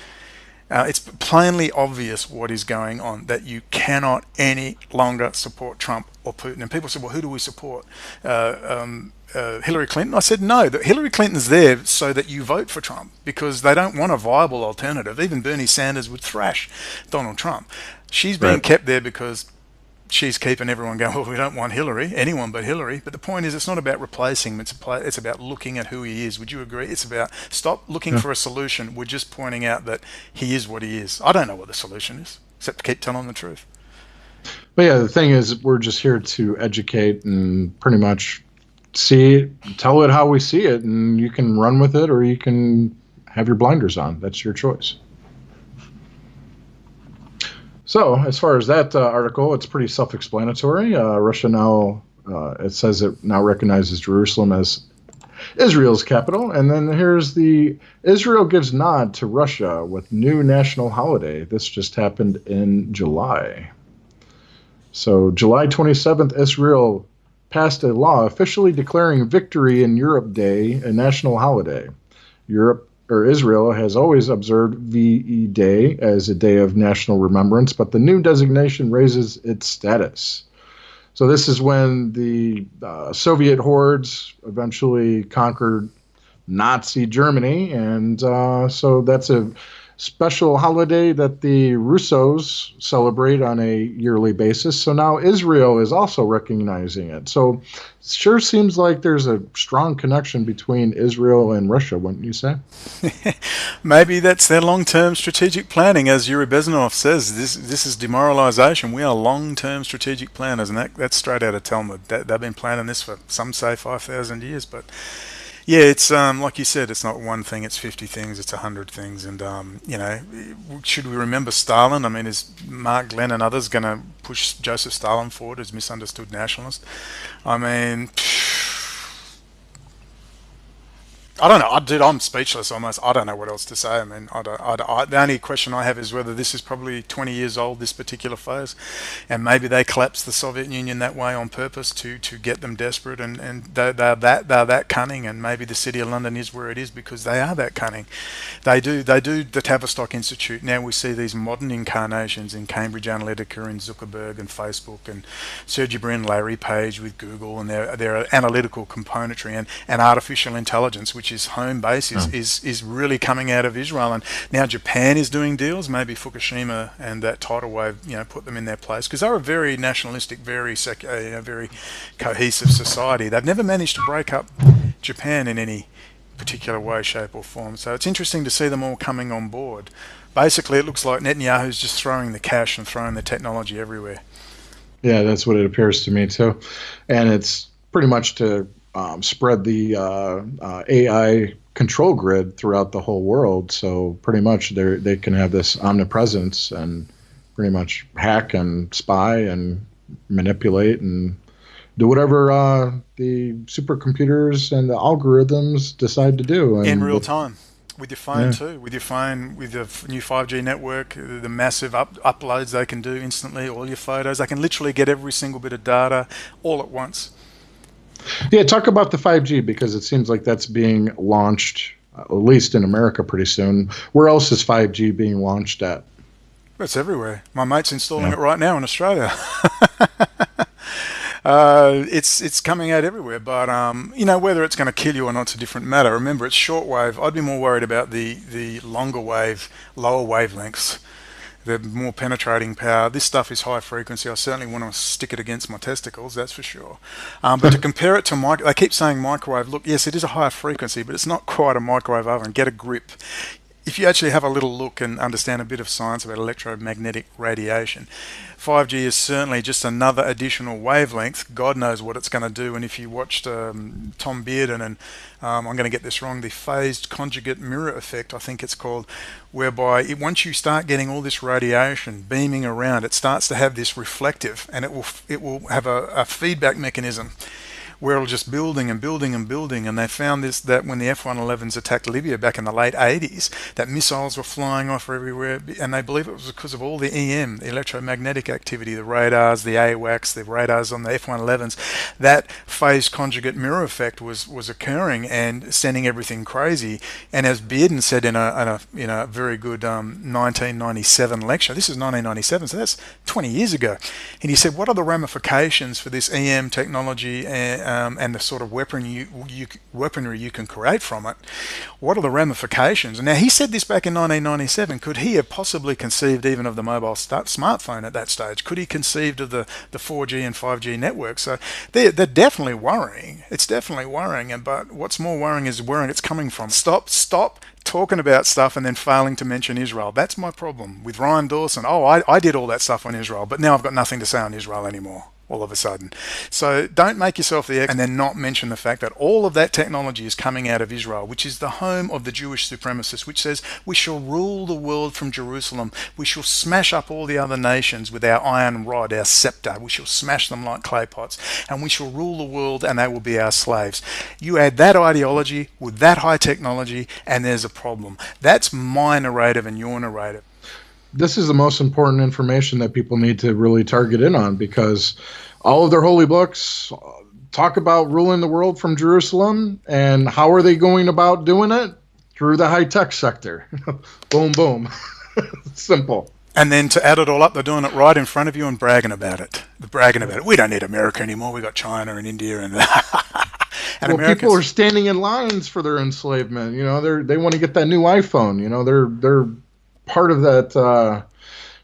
It's plainly obvious what is going on, that you cannot any longer support Trump or Putin. And people said, well, who do we support? Hillary Clinton? I said, no, that Hillary Clinton's there so that you vote for Trump, because they don't want a viable alternative. Even Bernie Sanders would thrash Donald Trump. She's being kept there because she's keeping everyone going, well, we don't want Hillary, anyone but Hillary. But the point is, it's not about replacing him. It's about looking at who he is. Would you agree? It's about stop looking for a solution. We're just pointing out that he is what he is. I don't know what the solution is, except to keep telling the truth. But yeah, the thing is, we're just here to educate and pretty much tell it how we see it, and you can run with it or you can have your blinders on. That's your choice. So as far as that article, it's pretty self-explanatory. Russia now, it says it now recognizes Jerusalem as Israel's capital. And then here's Israel gives nod to Russia with new national holiday. This just happened in July. So July 27th, Israel passed a law officially declaring Victory in Europe Day a national holiday. Israel has always observed VE Day as a day of national remembrance, but the new designation raises its status. So this is when the Soviet hordes eventually conquered Nazi Germany, and so that's a special holiday that the Russos celebrate on a yearly basis. So now Israel is also recognizing it. So it sure seems like there's a strong connection between Israel and Russia, wouldn't you say? Maybe that's their long-term strategic planning, as Yuri Bezmenov says. This is demoralization. We are long-term strategic planners, and that's straight out of Talmud. They've been planning this for, some say, 5,000 years. But yeah, it's like you said, it's not one thing, it's 50 things, it's 100 things. And, should we remember Stalin? I mean, is Mark Glenn and others going to push Joseph Stalin forward as misunderstood nationalist? I mean, I don't know, dude. I'm speechless almost. I don't know what else to say. I mean, the only question I have is whether this is probably 20 years old, this particular phase, and maybe they collapsed the Soviet Union that way on purpose to get them desperate, and they're that cunning, and maybe the City of London is where it is because they are that cunning. They do the Tavistock Institute. Now we see these modern incarnations in Cambridge Analytica and Zuckerberg and Facebook and Sergey Brin, Larry Page with Google, and their analytical componentry and artificial intelligence, which is home base, is really coming out of Israel. And now Japan is doing deals. Maybe Fukushima and that tidal wave, put them in their place, because they're a very nationalistic, very very cohesive society. They've never managed to break up Japan in any particular way, shape or form. So it's interesting to see them all coming on board. Basically, it looks like Netanyahu's just throwing the cash and throwing the technology everywhere. Yeah, that's what it appears to me too. And it's pretty much to spread the AI control grid throughout the whole world. So pretty much they can have this omnipresence and pretty much hack and spy and manipulate and do whatever the supercomputers and the algorithms decide to do. And in real time. With your phone too, with the new 5G network, the massive uploads they can do instantly, all your photos, they can literally get every single bit of data all at once. Yeah, talk about the 5G, because it seems like that's being launched, at least in America, pretty soon. Where else is 5G being launched at? It's everywhere. My mate's installing it right now in Australia. It's coming out everywhere, but whether it's going to kill you or not is a different matter. Remember, it's shortwave. I'd be more worried about the longer wave, lower wavelengths, the more penetrating power. This stuff is high frequency. I certainly want to stick it against my testicles, that's for sure. But to compare it to they keep saying microwave. Look, yes, it is a higher frequency, but it's not quite a microwave oven. Get a grip. If you actually have a little look and understand a bit of science about electromagnetic radiation, 5G is certainly just another additional wavelength. God knows what it's going to do. And if you watched Tom Bearden and I'm going to get this wrong, the phased conjugate mirror effect, I think it's called, whereby once you start getting all this radiation beaming around, it starts to have this reflective, and it will have a feedback mechanism where it'll just building and building and building. And they found that when the F-111s attacked Libya back in the late 80s, that missiles were flying off everywhere, and they believe it was because of all the EM, the electromagnetic activity, the radars, the AWACS, the radars on the F-111s. That phased conjugate mirror effect was occurring and sending everything crazy. And as Bearden said in a very good 1997 lecture, this is 1997, so that's 20 years ago, and he said, what are the ramifications for this EM technology and the sort of weaponry you can create from it? What are the ramifications? And now, he said this back in 1997. Could he have possibly conceived even of the mobile smartphone at that stage? Could he conceived of the 4G and 5G networks? So they're definitely worrying. It's definitely worrying. But what's more worrying is where it's coming from. Stop talking about stuff and then failing to mention Israel. That's my problem with Ryan Dawson. Oh, I did all that stuff on Israel, but now I've got nothing to say on Israel anymore all of a sudden. So don't make yourself the expert and then not mention the fact that all of that technology is coming out of Israel, which is the home of the Jewish supremacists, which says we shall rule the world from Jerusalem. We shall smash up all the other nations with our iron rod, our scepter. We shall smash them like clay pots, and we shall rule the world, and they will be our slaves. You add that ideology with that high technology, and there's a problem. That's my narrative and your narrative. This is the most important information that people need to really target in on, because all of their holy books talk about ruling the world from Jerusalem, and how are they going about doing it? Through the high-tech sector. Boom, boom. Simple. And then to add it all up, they're doing it right in front of you and bragging about it. They're bragging about it. We don't need America anymore. We got China and India and and well, people are standing in lines for their enslavement. They want to get that new iPhone. They're part of that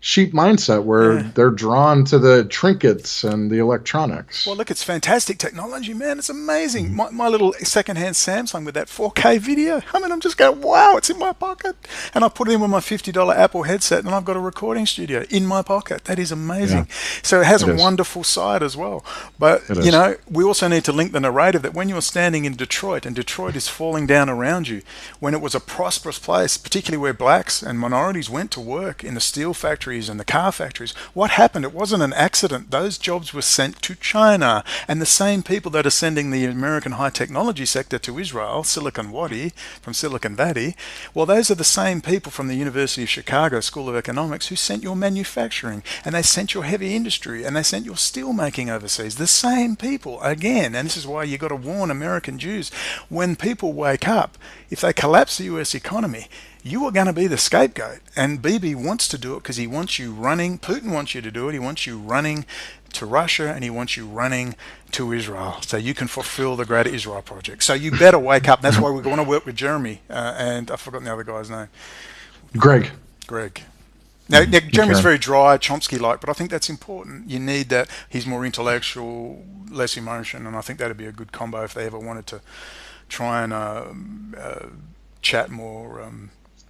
sheep mindset where Yeah. they're drawn to the trinkets and the electronics. Well, look, it's fantastic technology, man. It's amazing. Mhm. My little secondhand Samsung with that 4K video. I mean, I'm just going, wow, it's in my pocket. And I put it in with my $50 Apple headset, and I've got a recording studio in my pocket. That is Yeah, amazing. So it has it a is. wonderful side as well. But, It you is. know, we also need to link the narrative that when you're standing in Detroit and Detroit is falling down around you, when it was a prosperous place, particularly where blacks and minorities went to work in the steel factories and the car factories, what happened? It wasn't an accident. Those jobs were sent to China. And the same people that are sending the American high technology sector to Israel, Silicon Wadi, from Silicon Valley, well, those are the same people from the University of Chicago School of Economics who sent your manufacturing, and they sent your heavy industry, and they sent your steel making overseas. The same people, again, and this is why you've got to warn American Jews. When people wake up, if they collapse the US economy, you are going to be the scapegoat. And Bibi wants to do it because he wants you running. Putin wants you to do it. He wants you running to Russia, and he wants you running to Israel so you can fulfill the Greater Israel Project. So you better wake up. That's why we're going to work with Jeremy. And I've forgotten the other guy's name. Greg. Greg. Now, Jeremy's Okay. very dry, Chomsky-like, but I think that's important. You need that. He's more intellectual, less emotion, and I think that'd be a good combo if they ever wanted to try and chat more.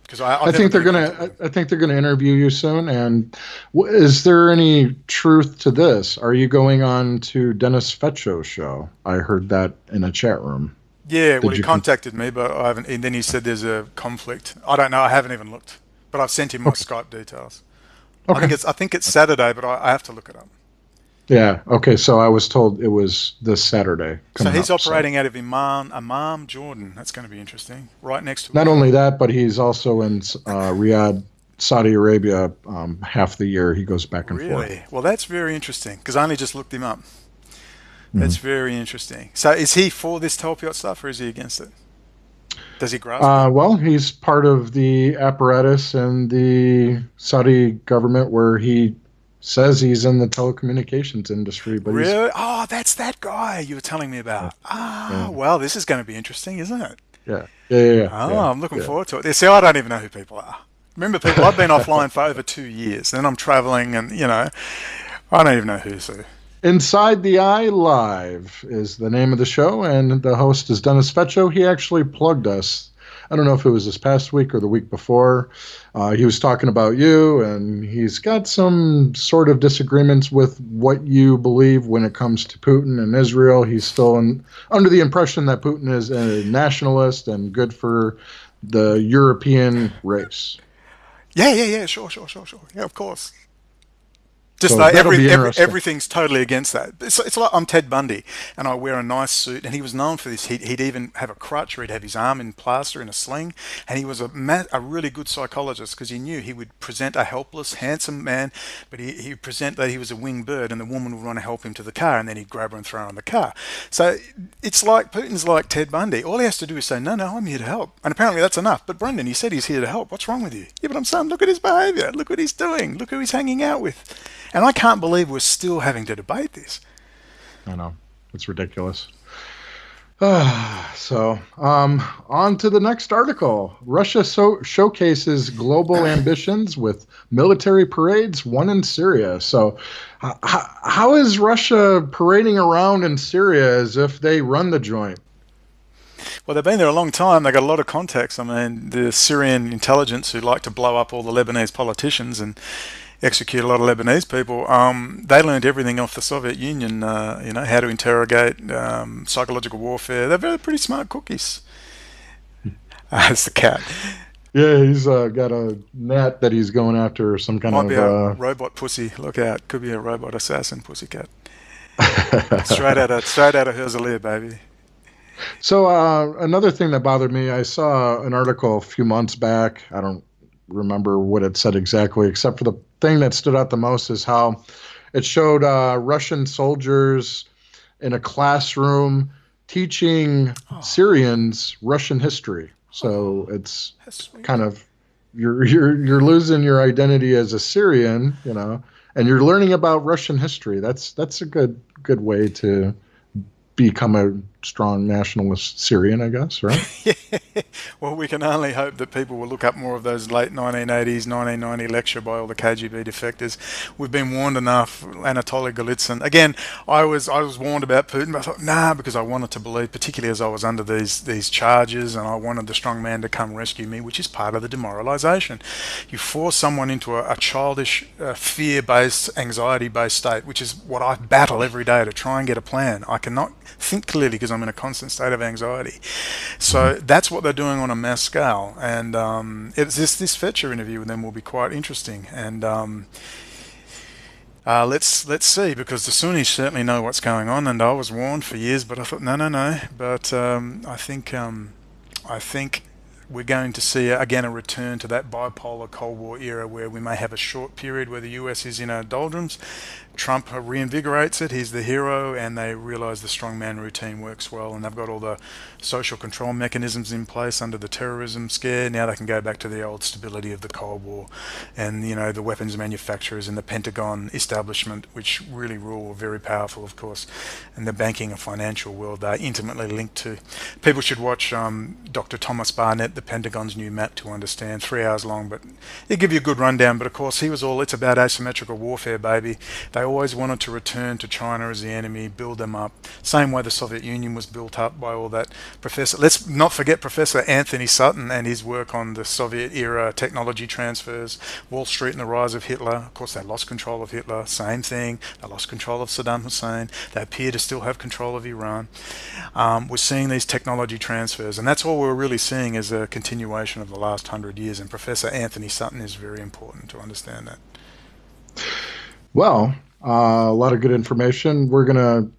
Because I think they're gonna. I think they're gonna interview you soon. And is there any truth to this? Are you going on to Dennis Fetcho's show? I heard that in a chat room. Yeah, well, Did he you? contacted me, but I haven't. And then he said there's a conflict. I don't know. I haven't even looked, but I've sent him my Okay. Skype details. Okay. I think it's Saturday, but I have to look it up. Yeah. Okay. So I was told it was this Saturday So coming he's up. So operating out of Amman, Jordan. That's going to be interesting. Right next to not Israel. only that, but he's also in Riyadh, Saudi Arabia. Half the year he goes back and forth. Really? Well, that's very interesting because I only just looked him up. Mhm. That's very interesting. So is he for this Telpiot stuff or is he against it? Does he grasp it? Well, he's part of the apparatus in the Saudi government where he says he's in the telecommunications industry, but he's Really? Oh, that's that guy you were telling me yeah, about. Ah, yeah, well, this is going to be interesting, isn't it? yeah, yeah, yeah, Oh, yeah, I'm looking yeah. forward to it. See, I don't even know who people are. Remember, people, I've been offline for over 2 years, and I'm traveling, and I don't even know who's who. Inside the Eye Live is the name of the show, and the host is Dennis Fetcho. He actually plugged us. I don't know if it was this past week or the week before. He was talking about you, and he's got some sort of disagreements with what you believe when it comes to Putin and Israel. He's still under the impression that Putin is a nationalist and good for the European race. Yeah, sure. Yeah, of course. Just So like that'll be interesting. everything's totally against that. It's like I'm Ted Bundy and I wear a nice suit, and he was known for this. He'd even have a crutch, or he'd have his arm in plaster in a sling, and he was a really good psychologist because he knew he would present a helpless, handsome man, but he'd present that he was a winged bird, and the woman would want to help him to the car, and then he'd grab her and throw her in the car. So it's like Putin's like Ted Bundy. All he has to do is say, no, I'm here to help, and apparently that's enough. But Brendan, he said he's here to help. What's wrong with you? Yeah, but I'm saying, look at his behaviour. Look what he's doing. Look who he's hanging out with. And I can't believe we're still having to debate this. I know. It's ridiculous. On to the next article. Russia showcases global ambitions with military parades, one in Syria. So, how is Russia parading around in Syria as if they run the joint? Well, they've been there a long time. They've got a lot of contacts. I mean, the Syrian intelligence who like to blow up all the Lebanese politicians and execute a lot of Lebanese people, they learned everything off the Soviet Union, how to interrogate, psychological warfare. They're pretty smart cookies. It's the cat. Yeah, he's got a net that he's going after, or some kind Might be a of. robot pussy. Look out. Could be a robot assassin pussycat. Straight out of Herzliya, baby. So another thing that bothered me, I saw an article a few months back. I don't remember what it said exactly, except for the thing that stood out the most is how it showed Russian soldiers in a classroom teaching Syrians Russian history. So it's kind of you're losing your identity as a Syrian, and you're learning about Russian history. That's a good way to become a strong nationalist Syrian, I guess, right? Well, we can only hope that people will look up more of those late 1980s, 1990 lecture by all the KGB defectors. We've been warned enough. Anatoly Golitsyn. Again, I was warned about Putin, but I thought, nah, because I wanted to believe, particularly as I was under these charges, and I wanted the strong man to come rescue me, which is part of the demoralization. You force someone into a childish, fear-based, anxiety-based state, which is what I battle every day to try and get a plan. I cannot think clearly because I'm in a constant state of anxiety. So that's what they're doing on a mass scale, and it's this Fetcher interview with them will be quite interesting. And let's see, because the Sunnis certainly know what's going on, and I was warned for years, but I thought no. But I think we're going to see again a return to that bipolar Cold War era where we may have a short period where the US is in a doldrums. Trump reinvigorates it, he's the hero, and they realize the strongman routine works well, and they've got all the social control mechanisms in place under the terrorism scare. Now they can go back to the old stability of the Cold War, and the weapons manufacturers and the Pentagon establishment, which really rule, are very powerful, of course, and the banking and financial world they're intimately linked to. People should watch Dr. Thomas Barnett, The Pentagon's New Map, to understand. 3 hours long, but it'll give you a good rundown. But of course, it's about asymmetrical warfare, baby. They always wanted to return to China as the enemy, build them up. Same way the Soviet Union was built up by all that professor. Let's not forget Professor Anthony Sutton and his work on the Soviet era technology transfers, Wall Street and the rise of Hitler. Of course, they lost control of Hitler. Same thing. They lost control of Saddam Hussein. They appear to still have control of Iran. We're seeing these technology transfers, and that's all we're really seeing is a continuation of the last 100 years. And Professor Anthony Sutton is very important to understand that. Well, a lot of good information. We're going to,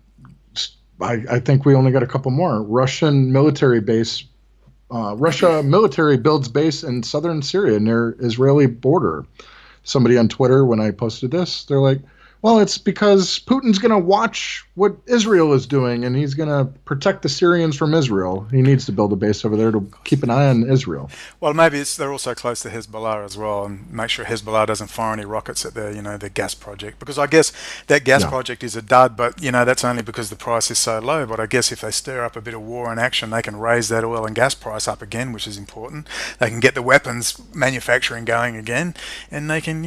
I think we only got a couple more. Russia military builds base in southern Syria near Israeli border. Somebody on Twitter, when I posted this, they're like, well, it's because Putin's going to watch what Israel is doing, and he's going to protect the Syrians from Israel. He needs to build a base over there to keep an eye on Israel. Well, maybe they're also close to Hezbollah as well, and make sure Hezbollah doesn't fire any rockets at their gas project. Because I guess that gas project is a dud, but that's only because the price is so low. But I guess if they stir up a bit of war and action, they can raise that oil and gas price up again, which is important. They can get the weapons manufacturing going again, and they can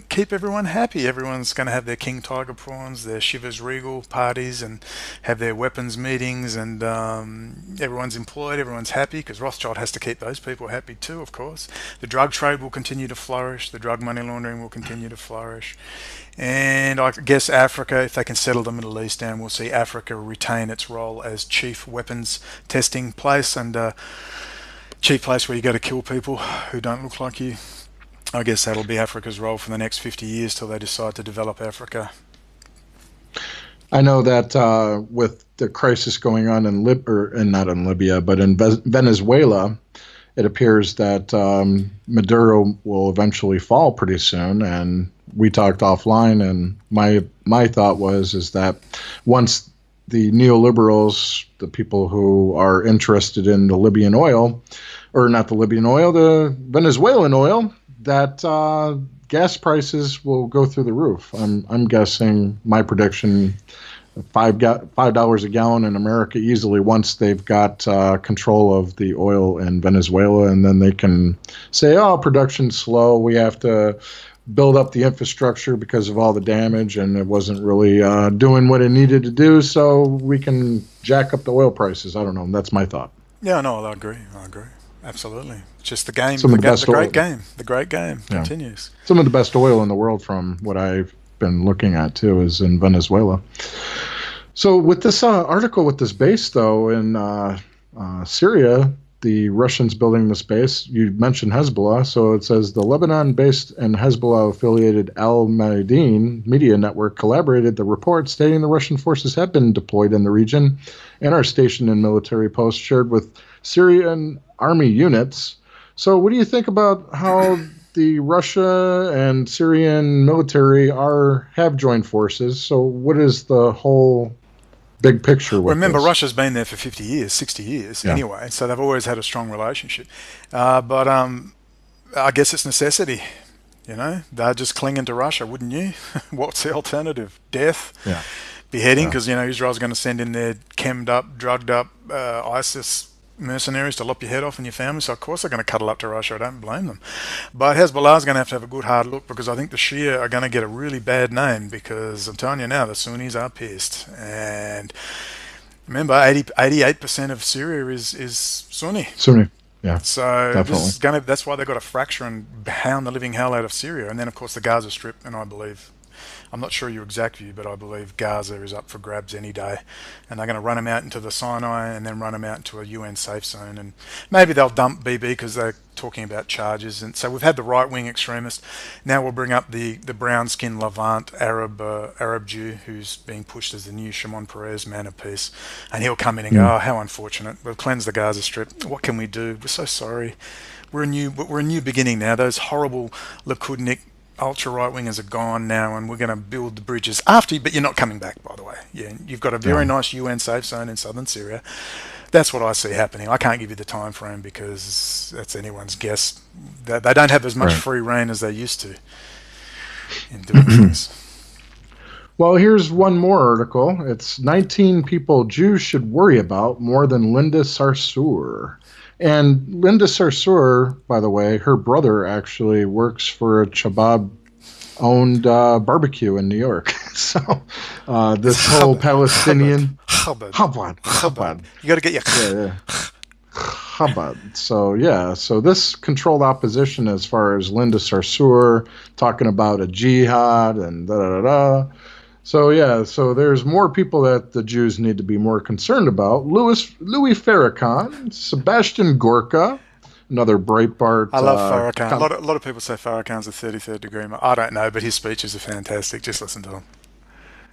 keep everyone happy. Everyone's going to have their King Tiger prawns, their Shivers Regal parties, and have their weapons meetings, and everyone's employed, everyone's happy, because Rothschild has to keep those people happy too, of course. The drug trade will continue to flourish, the drug money laundering will continue to flourish, and I guess Africa, if they can settle the Middle East down, we'll see Africa retain its role as chief weapons testing place, and chief place where you go to kill people who don't look like you. I guess that'll be Africa's role for the next 50 years till they decide to develop Africa. I know that with the crisis going on in not in Libya, but in Venezuela, it appears that Maduro will eventually fall pretty soon. And we talked offline, and my thought is that once the neoliberals, the people who are interested in the Libyan oil, or not the Libyan oil, the Venezuelan oil, that gas prices will go through the roof. I'm guessing, my prediction, $5 a gallon in America easily once they've got control of the oil in Venezuela, and then they can say, oh, production's slow, we have to build up the infrastructure because of all the damage, and it wasn't really doing what it needed to do, so we can jack up the oil prices. I don't know. That's my thought. Yeah, no, I agree. Absolutely. It's just the game. The great game continues. Some of the best oil in the world, from what I've been looking at too, is in Venezuela. So with this article with this base though in Syria, the Russians building this base, you mentioned Hezbollah, so it says the Lebanon-based and Hezbollah-affiliated Al Mayadeen media network collaborated the report stating the Russian forces have been deployed in the region and are stationed in military posts shared with Syrian army units. So what do you think about how the Russia and Syrian military have joined forces? So what is the whole big picture with Remember, this? Russia's been there for 50 years, 60 years anyway, so they've always had a strong relationship. But I guess it's necessity. They're just clinging to Russia, wouldn't you? What's the alternative? Death? Yeah. beheading, because Israel's going to send in their chemmed up, drugged up ISIS mercenaries to lop your head off and your family. So of course they're going to cuddle up to Russia. I don't blame them. But Hezbollah's going to have a good hard look, because I think the Shia are going to get a really bad name, because I'm telling you now, the Sunnis are pissed. And remember, 88% of Syria is Sunni. Sunni. Yeah, so definitely. that's why they've got to fracture and hound the living hell out of Syria. And then of course the Gaza Strip, and I'm not sure your exact view, but I believe Gaza is up for grabs any day. And they're going to run them out into the Sinai and then run them out into a UN safe zone. And maybe they'll dump BB because they're talking about charges. And so we've had the right-wing extremist. Now we'll bring up the brown-skinned Levant Arab Jew who's being pushed as the new Shimon Peres man of peace. And he'll come in and go, oh, how unfortunate. We've cleansed the Gaza Strip. What can we do? We're so sorry. We're a new beginning now. Those horrible Likudnik ultra right wingers are gone now, and we're going to build the bridges after you. But you're not coming back, by the way. Yeah, you've got a very nice UN safe zone in southern Syria. That's what I see happening. I can't give you the time frame because that's anyone's guess. They don't have as much free reign as they used to in doing things. Well, here's one more article. It's 19 people Jews should worry about more than Linda Sarsour. And Linda Sarsour, by the way, her brother actually works for a Chabab-owned barbecue in New York. So this whole Palestinian... Chabad. You got to get your... Chabad. So this controlled opposition as far as Linda Sarsour talking about a jihad and da-da-da-da. So there's more people that the Jews need to be more concerned about. Louis Farrakhan, Sebastian Gorka, another Breitbart. I love Farrakhan. A lot of people say Farrakhan's a 33rd degree. I don't know, but his speeches are fantastic. Just listen to them.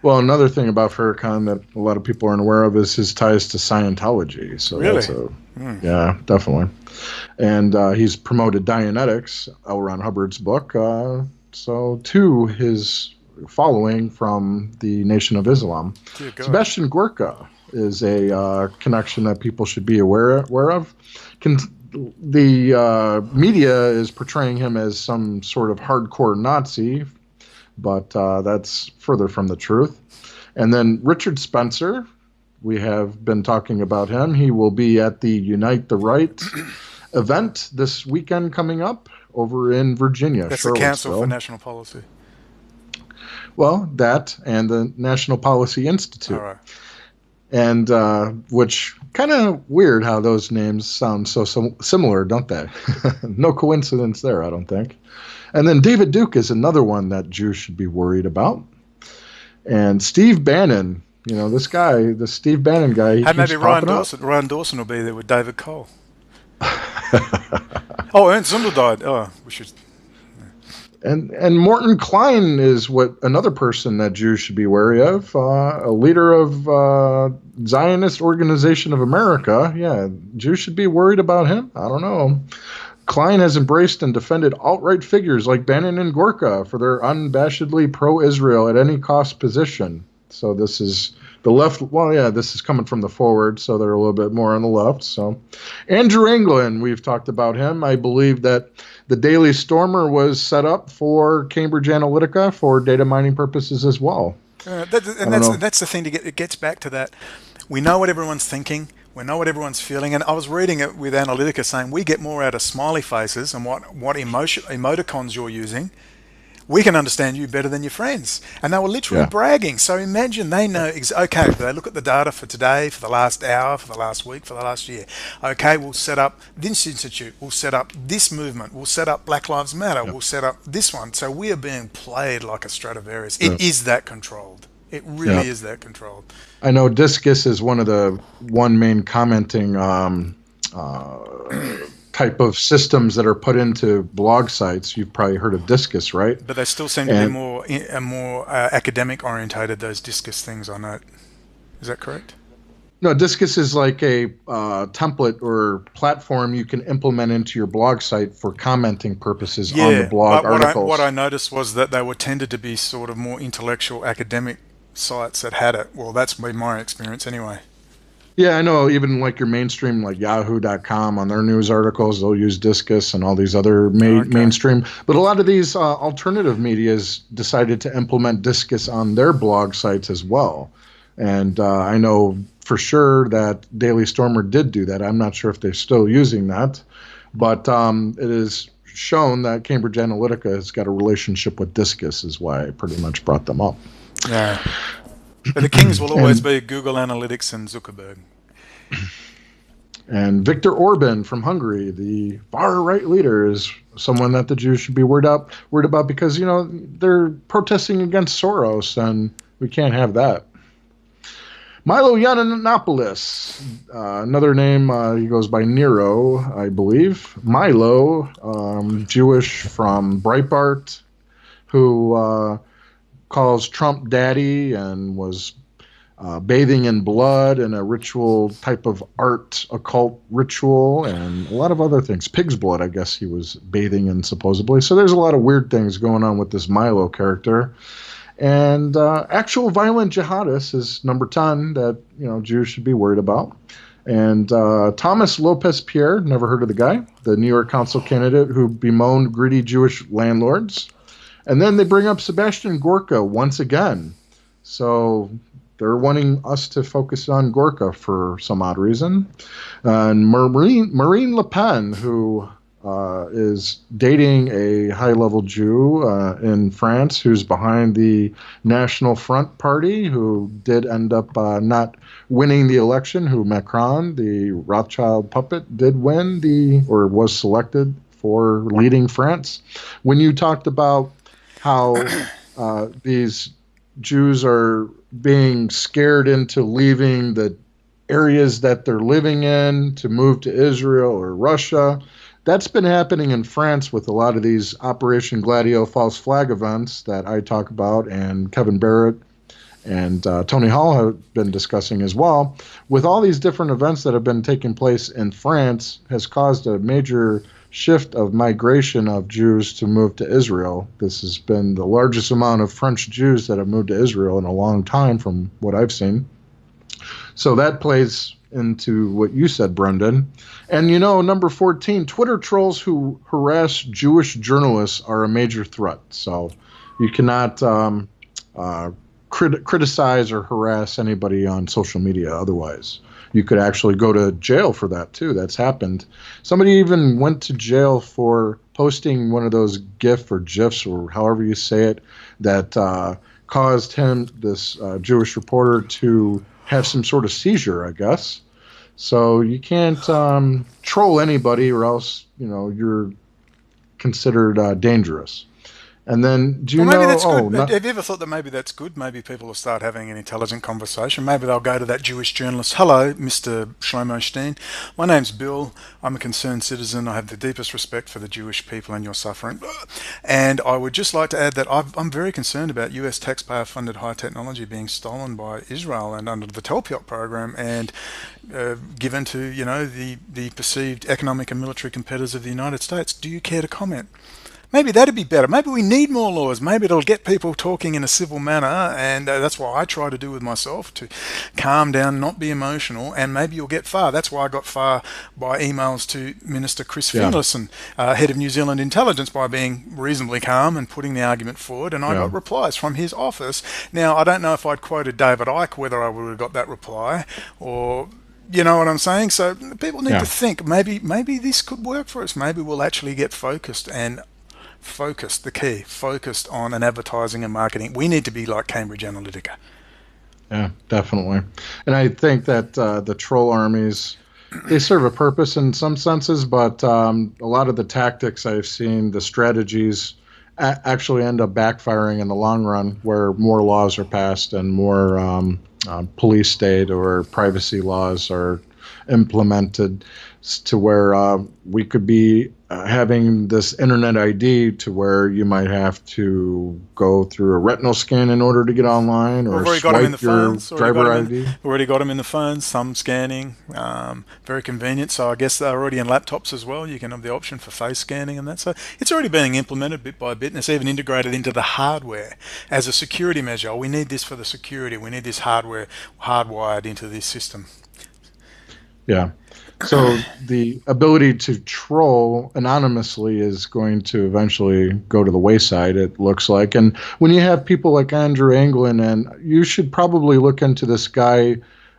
Well, another thing about Farrakhan that a lot of people aren't aware of is his ties to Scientology. So really? Yeah, definitely. And he's promoted Dianetics, L. Ron Hubbard's book, to his following from the Nation of Islam. Sebastian Gorka is a connection that people should be aware of. The media is portraying him as some sort of hardcore Nazi, but that's further from the truth. And then Richard Spencer, we have been talking about him. He will be at the Unite the Right event this weekend coming up over in Virginia. That's the Council for National Policy. Well, that and the National Policy Institute. All right. And which kind of weird how those names sound so similar, don't they? No coincidence there, I don't think. And then David Duke is another one that Jews should be worried about. And Steve Bannon, this guy, the Steve Bannon guy. He maybe Ryan Dawson. Ryan Dawson will be there with David Cole. Oh, Ernst Zundel died. Oh, we should... And Morton Klein is another person that Jews should be wary of, a leader of Zionist Organization of America. Yeah, Jews should be worried about him. I don't know. Klein has embraced and defended alt-right figures like Bannon and Gorka for their unabashedly pro-Israel at any cost position. So this is the left. Well, yeah, this is coming from the forward, so they're a little bit more on the left. So Andrew Anglin, we've talked about him. I believe that the Daily Stormer was set up for Cambridge Analytica for data mining purposes as well. That's the thing. It gets back to that. We know what everyone's thinking. We know what everyone's feeling. And I was reading it with Analytica saying we get more out of smiley faces and what emoticons you're using. We can understand you better than your friends. And they were literally bragging. So imagine they know, okay, they look at the data for today, for the last hour, for the last week, for the last year. Okay, we'll set up this institute. We'll set up this movement. We'll set up Black Lives Matter. We'll set up this one. So we are being played like a Stradivarius. It is that controlled. It really is that controlled. I know Discus is one of the main commenting type of systems that are put into blog sites. You've probably heard of Discus, right? But they still seem to be more academic orientated, those Discus things, I know. Is that correct? No, Discus is like a template or platform you can implement into your blog site for commenting purposes on the blog articles. What I noticed was that they were tended to be sort of more intellectual academic sites that had it. Well, that's been my experience anyway. Yeah, I know. Even like your mainstream, like Yahoo.com, on their news articles, they'll use Discus and all these other mainstream. But a lot of these alternative medias decided to implement Discus on their blog sites as well. And I know for sure that Daily Stormer did do that. I'm not sure if they're still using that, but it is shown that Cambridge Analytica has got a relationship with Discus, is why I pretty much brought them up. Yeah. But the kings will always And be Google Analytics and Zuckerberg. and Viktor Orban from Hungary, the far right leader, is someone that the Jews should be worried about because they're protesting against Soros, and we can't have that. Milo Yiannopoulos, another name, he goes by Nero, I believe. Milo, Jewish from Breitbart, who calls Trump daddy and was bathing in blood in a ritual type of art occult ritual and a lot of other things. Pig's blood, I guess he was bathing in supposedly. So there's a lot of weird things going on with this Milo character. And actual violent jihadist is number 10 that Jews should be worried about. And Thomas Lopez Pierre, never heard of the guy, the New York Council candidate who bemoaned greedy Jewish landlords. And then they bring up Sebastian Gorka once again. So they're wanting us to focus on Gorka for some odd reason. And Marine Le Pen, who is dating a high-level Jew in France who's behind the National Front Party, who did end up not winning the election, who Macron, the Rothschild puppet, did win or was selected for leading France. When you talked about how these Jews are being scared into leaving the areas that they're living in to move to Israel or Russia, that's been happening in France with a lot of these Operation Gladio false flag events that I talk about and Kevin Barrett and Tony Hall have been discussing as well. With all these different events that have been taking place in France has caused a major shift of migration of Jews to move to Israel. This has been the largest amount of French Jews that have moved to Israel in a long time from what I've seen. So that plays into what you said, Brendon. And number 14, Twitter trolls who harass Jewish journalists are a major threat. So you cannot criticize or harass anybody on social media otherwise. You could actually go to jail for that, too. That's happened. Somebody even went to jail for posting one of those GIF or GIFs or however you say it that caused this Jewish reporter, to have some sort of seizure, I guess. So you can't troll anybody or else, you're considered dangerous. And then, do you Well, maybe know? that's good. Have you ever thought that maybe that's good? Maybe people will start having an intelligent conversation. Maybe they'll go to that Jewish journalist. Hello, Mr. Shlomo Steen. My name's Bill. I'm a concerned citizen. I have the deepest respect for the Jewish people and your suffering. And I would just like to add that I'm very concerned about US taxpayer-funded high technology being stolen by Israel and under the Telpiot program and given to, the perceived economic and military competitors of the United States. Do you care to comment? Maybe that'd be better. Maybe we need more laws. Maybe it'll get people talking in a civil manner, and that's what I try to do with myself, to calm down, not be emotional, and maybe you'll get far. That's why I got far by emails to Minister Chris Finlayson, head of New Zealand Intelligence, by being reasonably calm and putting the argument forward, and I got replies from his office. Now, I don't know if I'd quoted David Icke, whether I would have got that reply, or... You know what I'm saying? So people need to think, maybe this could work for us. Maybe we'll actually get focused focused on an advertising and marketing. We need to be like Cambridge Analytica. Yeah, definitely. And I think that the troll armies, they serve a purpose in some senses, but a lot of the tactics I've seen, the strategies, actually end up backfiring in the long run, where more laws are passed and more police state or privacy laws are implemented to where we could be having this internet ID to where you might have to go through a retinal scan in order to get online, or swipe your driver ID. We've already got them in the phones, some scanning, very convenient. So I guess they're already in laptops as well. You can have the option for face scanning and that. So it's already being implemented bit by bit, and it's even integrated into the hardware as a security measure. We need this for the security. We need this hardware hardwired into this system. Yeah. So the ability to troll anonymously is going to eventually go to the wayside, it looks like. And when you have people like Andrew Anglin, and you should probably look into this guy,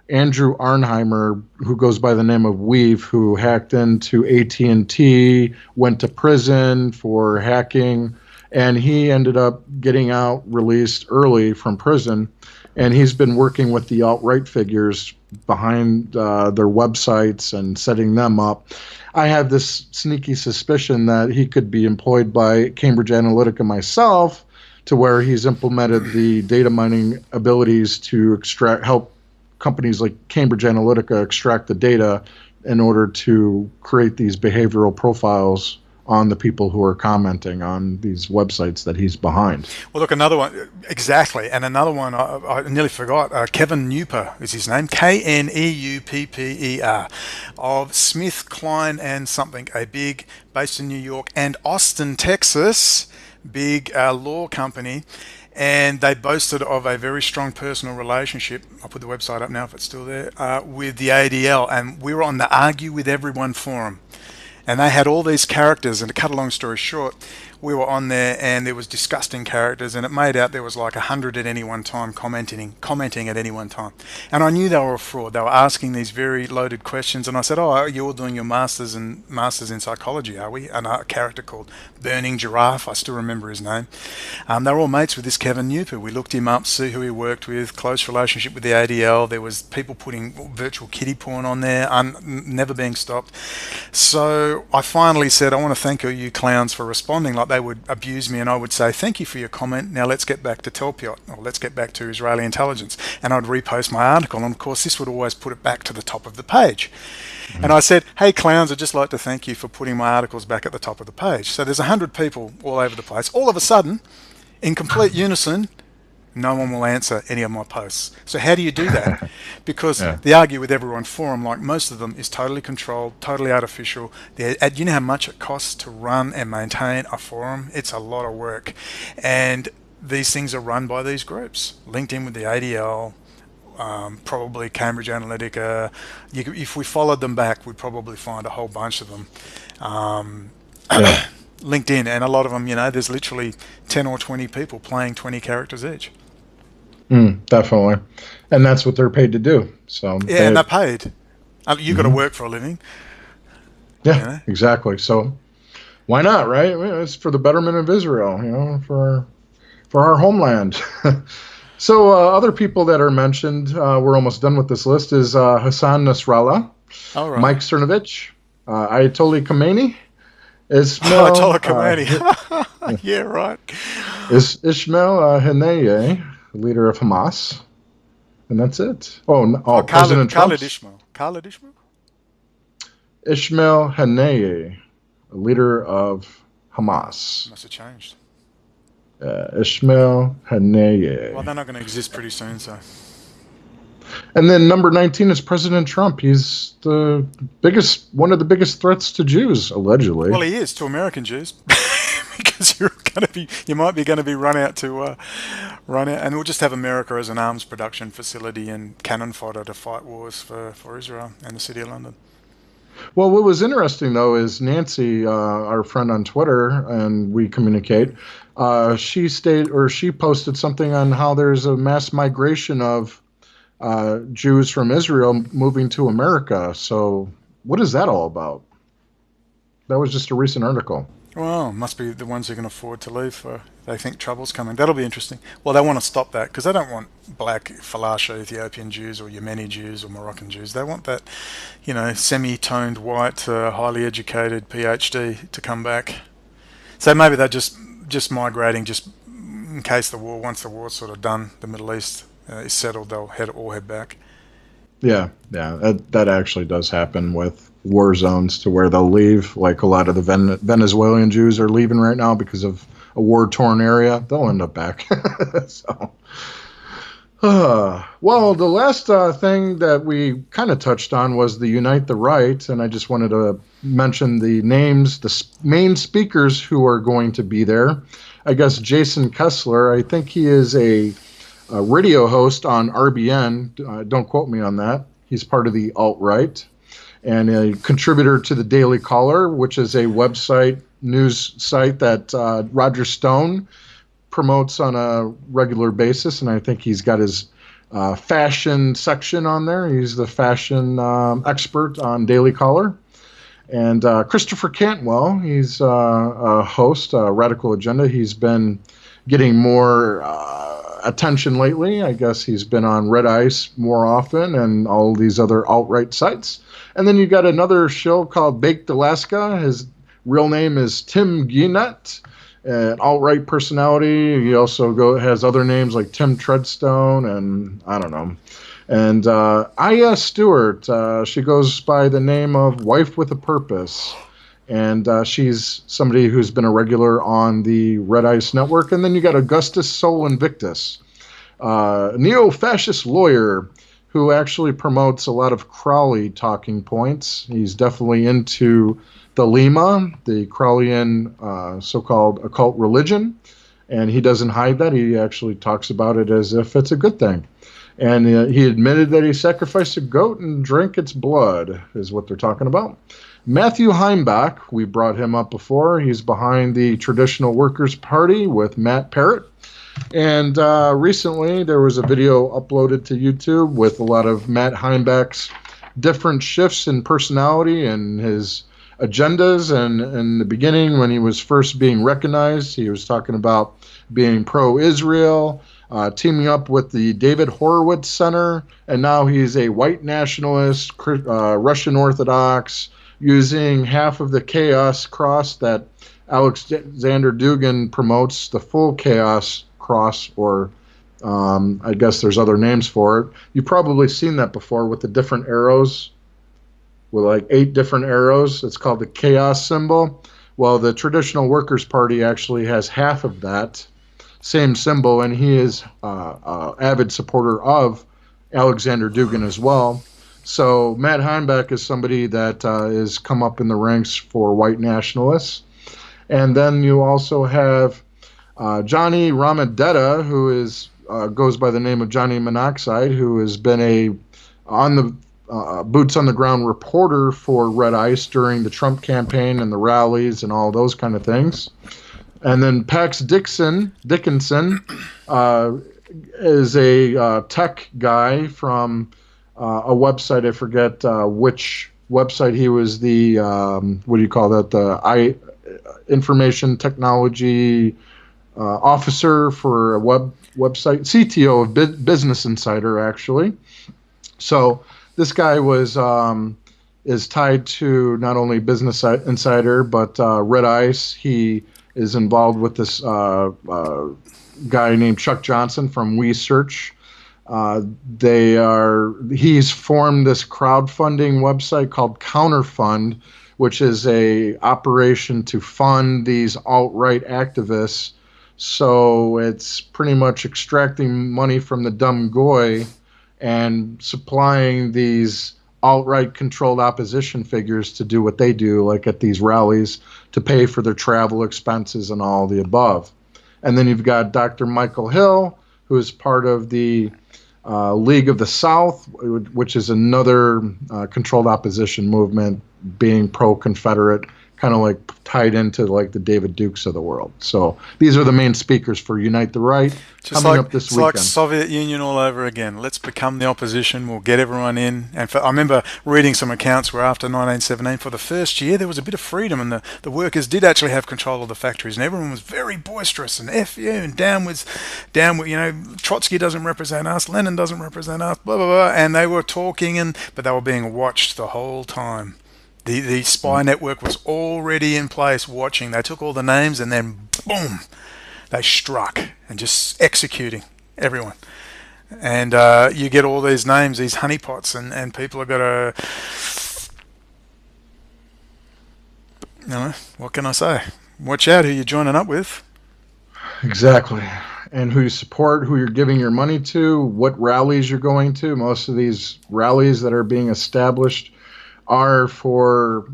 Andrew Arnheimer, who goes by the name of Weave, who hacked into AT&T, went to prison for hacking, and he ended up getting out released early from prison. And he's been working with the alt-right figures behind their websites and setting them up. I have this sneaky suspicion that he could be employed by Cambridge Analytica myself, to where he's implemented the data mining abilities to help companies like Cambridge Analytica extract the data in order to create these behavioral profiles on the people who are commenting on these websites that he's behind. Well, look, another one, exactly, and another one I nearly forgot. Kevin Newper is his name, Kneupper, of Smith, Klein and something, a big, based in New York and Austin, Texas, big law company. And they boasted of a very strong personal relationship. I'll put the website up now if it's still there, with the ADL. And we were on the Argue With Everyone forum. And they had all these characters, and to cut a long story short, we were on there and there was disgusting characters, and it made out there was like 100 at any one time commenting at any one time. And I knew they were a fraud. They were asking these very loaded questions, and I said, oh, you're all doing your masters in psychology, are we? And a character called Burning Giraffe, I still remember his name. They were all mates with this Kevin Newper. We looked him up, see who he worked with, close relationship with the ADL. There was people putting virtual kiddie porn on there, never being stopped. So I finally said, I want to thank all you clowns for responding. Like, they would abuse me and I would say, thank you for your comment. Now let's get back to Telpiot, or let's get back to Israeli intelligence. And I'd repost my article. And of course, this would always put it back to the top of the page. Mm-hmm. And I said, hey, clowns, I'd just like to thank you for putting my articles back at the top of the page. So there's 100 people all over the place. All of a sudden, in complete unison, no one will answer any of my posts. So how do you do that? Because the Argue With Everyone forum, like most of them, is totally controlled, totally artificial. You know how much it costs to run and maintain a forum? It's a lot of work. And these things are run by these groups, linked in with the ADL, probably Cambridge Analytica. If we followed them back, we'd probably find a whole bunch of them. LinkedIn, and a lot of them, there's literally 10 or 20 people playing 20 characters each. Definitely. And that's what they're paid to do. So yeah, and they're paid. You've got to work for a living. Yeah, exactly. So why not, right? It's for the betterment of Israel, for our homeland. So other people that are mentioned, we're almost done with this list, is Hassan Nasrallah, right. Mike Cernovich, Ayatollah Khomeini, Ismail, Ayatollah Khomeini. Yeah, right. Ismail Haniyeh, leader of Hamas, and that's it. President Trump. Khalid Ismail? Ismail Haniyeh, leader of Hamas. Must have changed. Ismail Haniyeh. Well, they're not going to exist pretty soon, so. And then number 19 is President Trump. He's one of the biggest threats to Jews, allegedly. Well, he is to American Jews, because you might be going to be run out, and we'll just have America as an arms production facility and cannon fodder to fight wars for Israel and the City of London. Well, what was interesting, though, is Nancy, our friend on Twitter, and we communicate, she posted something on how there's a mass migration of Jews from Israel moving to America. So what is that all about? That was just a recent article. Well, must be the ones who can afford to leave. They think trouble's coming. That'll be interesting. Well, they want to stop that because they don't want black Falasha Ethiopian Jews or Yemeni Jews or Moroccan Jews. They want that, semi-toned, white, highly educated PhD to come back. So maybe they're just migrating, just in case once the war's sort of done, the Middle East is settled, they'll head back. Yeah, that actually does happen with war zones, to where they'll leave. Like a lot of the Venezuelan Jews are leaving right now because of a war-torn area. They'll end up back. So, well, the last thing that we kind of touched on was the Unite the Right, and I just wanted to mention the names, the main speakers who are going to be there. I guess Jason Kessler, I think he is a radio host on RBN. Don't quote me on that. He's part of the alt-right. and a contributor to the Daily Caller, which is a news site that Roger Stone promotes on a regular basis. And I think he's got his fashion section on there. He's the fashion expert on Daily Caller. And Christopher Cantwell, he's a host, Radical Agenda. He's been getting more attention lately. I guess he's been on Red Ice more often and all these other alt-right sites. And then you got another show called Baked Alaska. His real name is Tim Guinnett, an alt-right personality. He also has other names like Tim Treadstone and I don't know. And Aya Stewart, she goes by the name of Wife with a Purpose. And she's somebody who's been a regular on the Red Ice Network. And then you got Augustus Sol Invictus, a neo-fascist lawyer who actually promotes a lot of Crowley talking points. He's definitely into the Lima, the Crowleyan so-called occult religion. And he doesn't hide that. He actually talks about it as if it's a good thing. And he admitted that he sacrificed a goat and drank its blood, is what they're talking about. Matthew Heimbach, we brought him up before. He's behind the Traditional Workers Party with Matt Parrott. And recently there was a video uploaded to YouTube with a lot of Matt Heimbach's different shifts in personality and his agendas. And in the beginning, when he was first being recognized, he was talking about being pro-Israel, teaming up with the David Horowitz Center, and now he's a white nationalist, Russian Orthodox, using half of the chaos cross that Alexander Dugin promotes, the full chaos cross, or I guess there's other names for it. You've probably seen that before with the different arrows, with like 8 different arrows. It's called the chaos symbol. Well, the Traditional Workers Party actually has half of that same symbol, and he is an avid supporter of Alexander Dugin as well. So Matt Heimbach is somebody that has come up in the ranks for white nationalists. And then you also have Johnny Ramadetta, who is goes by the name of Johnny Monoxide, who has been a boots on the ground reporter for Red Ice during the Trump campaign and the rallies and all those kind of things. And then Pax Dickinson is a tech guy from a website. I forget which website. He was the what do you call that? The information technology officer for a website, CTO of Business Insider, actually. So this guy is tied to not only Business Insider but Red Ice. He is involved with this guy named Chuck Johnson from WeSearch. He's formed this crowdfunding website called Counterfund, which is a operation to fund these alt-right activists. So it's pretty much extracting money from the dumb goy and supplying these alt-right controlled opposition figures to do what they do, like at these rallies, to pay for their travel expenses and all the above. And then you've got Dr. Michael Hill, who is part of the League of the South, which is another controlled opposition movement, being pro-Confederate, kind of like tied into like the David Dukes of the world. So these are the main speakers for Unite the Right coming up this weekend. It's like Soviet Union all over again. Let's become the opposition. We'll get everyone in. And I remember reading some accounts where after 1917, for the first year, there was a bit of freedom, and the workers did actually have control of the factories, and everyone was very boisterous and F you and down with, Trotsky doesn't represent us, Lenin doesn't represent us, blah, blah, blah. And they were talking, but they were being watched the whole time. The spy network was already in place watching. They took all the names and then, boom, they struck and just executing everyone. And you get all these names, these honeypots, and people have got to, what can I say? Watch out who you're joining up with. Exactly. And who you support, who you're giving your money to, what rallies you're going to. Most of these rallies that are being established are for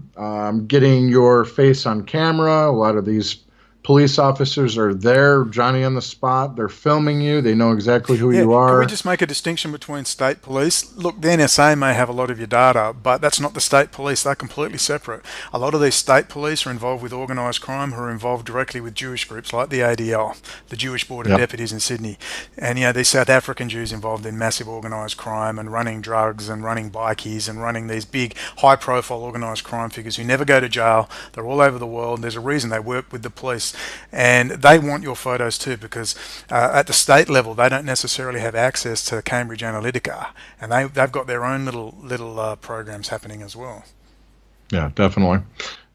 getting your face on camera. A lot of these police officers are there, Johnny on the spot. They're filming you. They know exactly who Yeah, you can we are. just make a distinction between state police? Look, the NSA may have a lot of your data, but that's not the state police. They're completely separate. A lot of these state police are involved with organised crime, who are involved directly with Jewish groups like the ADL, the Jewish Board of Yep. Deputies in Sydney. And, you know, these South African Jews involved in massive organised crime and running drugs and running bikies and running these big, high-profile organised crime figures who never go to jail. They're all over the world. There's a reason they work with the police. And they want your photos too, because at the state level, they don't necessarily have access to Cambridge Analytica, and they've got their own little programs happening as well. Yeah, definitely.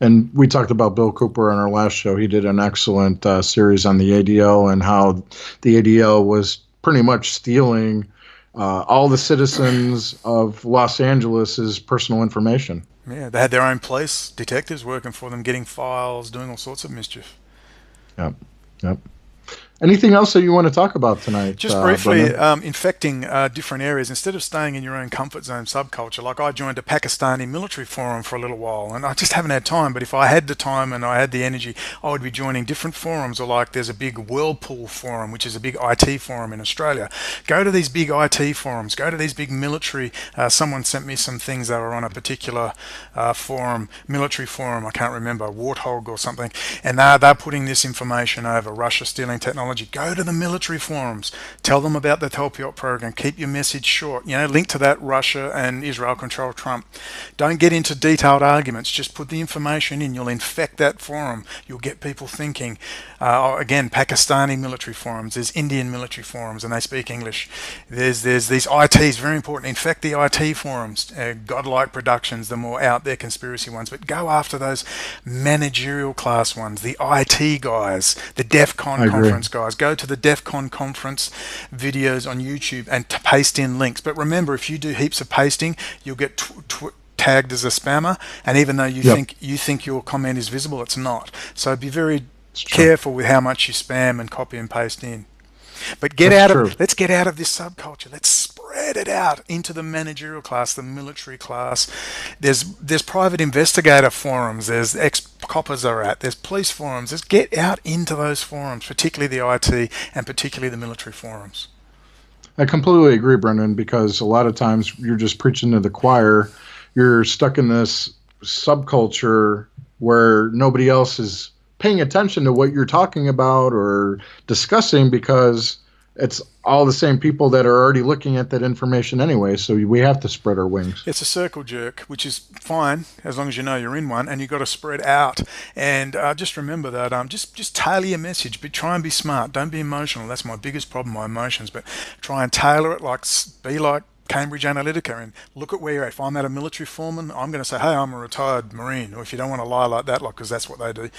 And we talked about Bill Cooper on our last show. He did an excellent series on the ADL and how the ADL was pretty much stealing all the citizens of Los Angeles's personal information. Yeah, they had their own police detectives working for them, getting files, doing all sorts of mischief. Yep. Yep. Anything else that you want to talk about tonight? Just briefly, Brendon? infecting different areas. Instead of staying in your own comfort zone subculture, like I joined a Pakistani military forum for a little while, and I just haven't had time. But if I had the time and I had the energy, I would be joining different forums. Or like there's a big Whirlpool forum, which is a big IT forum in Australia. Go to these big IT forums. Go to these big military. Someone sent me some things that were on a particular forum, military forum. I can't remember, Warthog or something. And they're putting this information over Russia stealing technology. Go to the military forums. Tell them about the Telpiot program. Keep your message short. You know, link to that Russia and Israel control Trump. Don't get into detailed arguments. Just put the information in. You'll infect that forum. You'll get people thinking. Again, Pakistani military forums. There's Indian military forums, and they speak English. There's these ITs, very important. Infect the IT forums. Godlike Productions, the more out there conspiracy ones. But go after those managerial class ones, the IT guys, the DEF CON conference guys. Go to the DEF CON conference videos on YouTube and paste in links. But remember, if you do heaps of pasting, you'll get tagged as a spammer. And even though you think your comment is visible, it's not. So be very careful with how much you spam and copy and paste in. But let's get out of this subculture. Let's spread it out into the managerial class, the military class. There's private investigator forums. There's ex-coppers are at. There's police forums. Let's get out into those forums, particularly the IT and particularly the military forums. I completely agree, Brendon, because a lot of times you're just preaching to the choir. You're stuck in this subculture where nobody else is paying attention to what you're talking about or discussing, because it's all the same people that are already looking at that information anyway. So we have to spread our wings. It's a circle jerk, which is fine as long as you know you're in one, and you've got to spread out. And just remember that just tailor your message. Try and be smart. Don't be emotional. That's my biggest problem, my emotions. But try and tailor it, be like Cambridge Analytica, and look at where you're at. If I'm at a military foreman, I'm going to say, hey, I'm a retired Marine. Or if you don't want to lie like that, because that's what they do,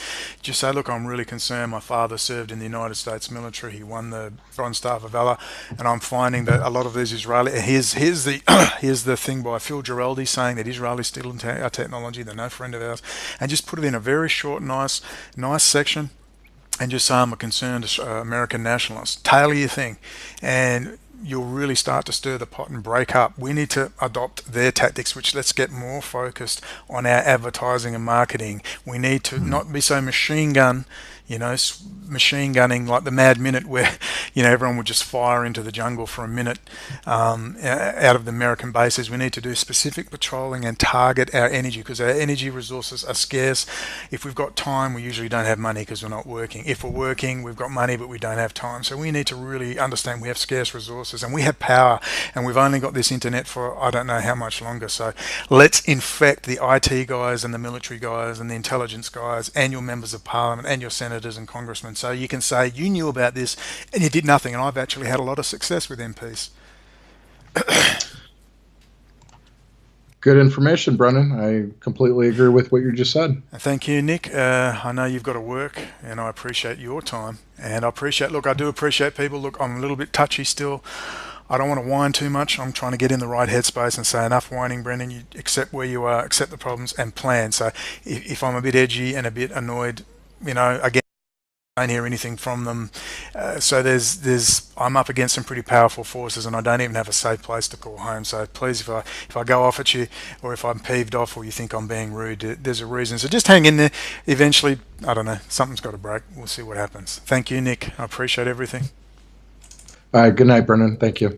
just say, look, I'm really concerned. My father served in the United States military. He won the Bronze Star of Valor, and I'm finding that a lot of these Israeli. Here's the thing by Phil Giraldi saying that Israel is still in our technology. They're no friend of ours, and just put it in a very short, nice section, and just say I'm a concerned American nationalist. Tailor your thing, and you'll really start to stir the pot and break up. We need to adopt their tactics, which let's get more focused on our advertising and marketing. We need to not be so machine gunning like the Mad Minute, where everyone would just fire into the jungle for a minute out of the American bases. We need to do specific patrolling and target our energy, because our energy resources are scarce. If we've got time, we usually don't have money because we're not working. If we're working, we've got money but we don't have time. So we need to really understand we have scarce resources and we have power, and we've only got this internet for I don't know how much longer. So let's infect the IT guys and the military guys and the intelligence guys and your members of parliament and your senators and congressmen, so you can say you knew about this and you did nothing. And I've actually had a lot of success with MPs. Good information, Brendon. I completely agree with what you just said. Thank you, Nick. I know you've got to work, and I appreciate your time. And I do appreciate people. Look, I'm a little bit touchy still. I don't want to whine too much. I'm trying to get in the right headspace and say, enough whining, Brendon. You accept where you are, accept the problems, and plan. So if I'm a bit edgy and a bit annoyed, again, don't hear anything from them. So I'm up against some pretty powerful forces, and I don't even have a safe place to call home. So please, if I go off at you, or if I'm peeved off, or you think I'm being rude, there's a reason. So just hang in there. Eventually, I don't know, something's got to break. We'll see what happens. Thank you, Nick. I appreciate everything. All right. Good night, Brendon. Thank you.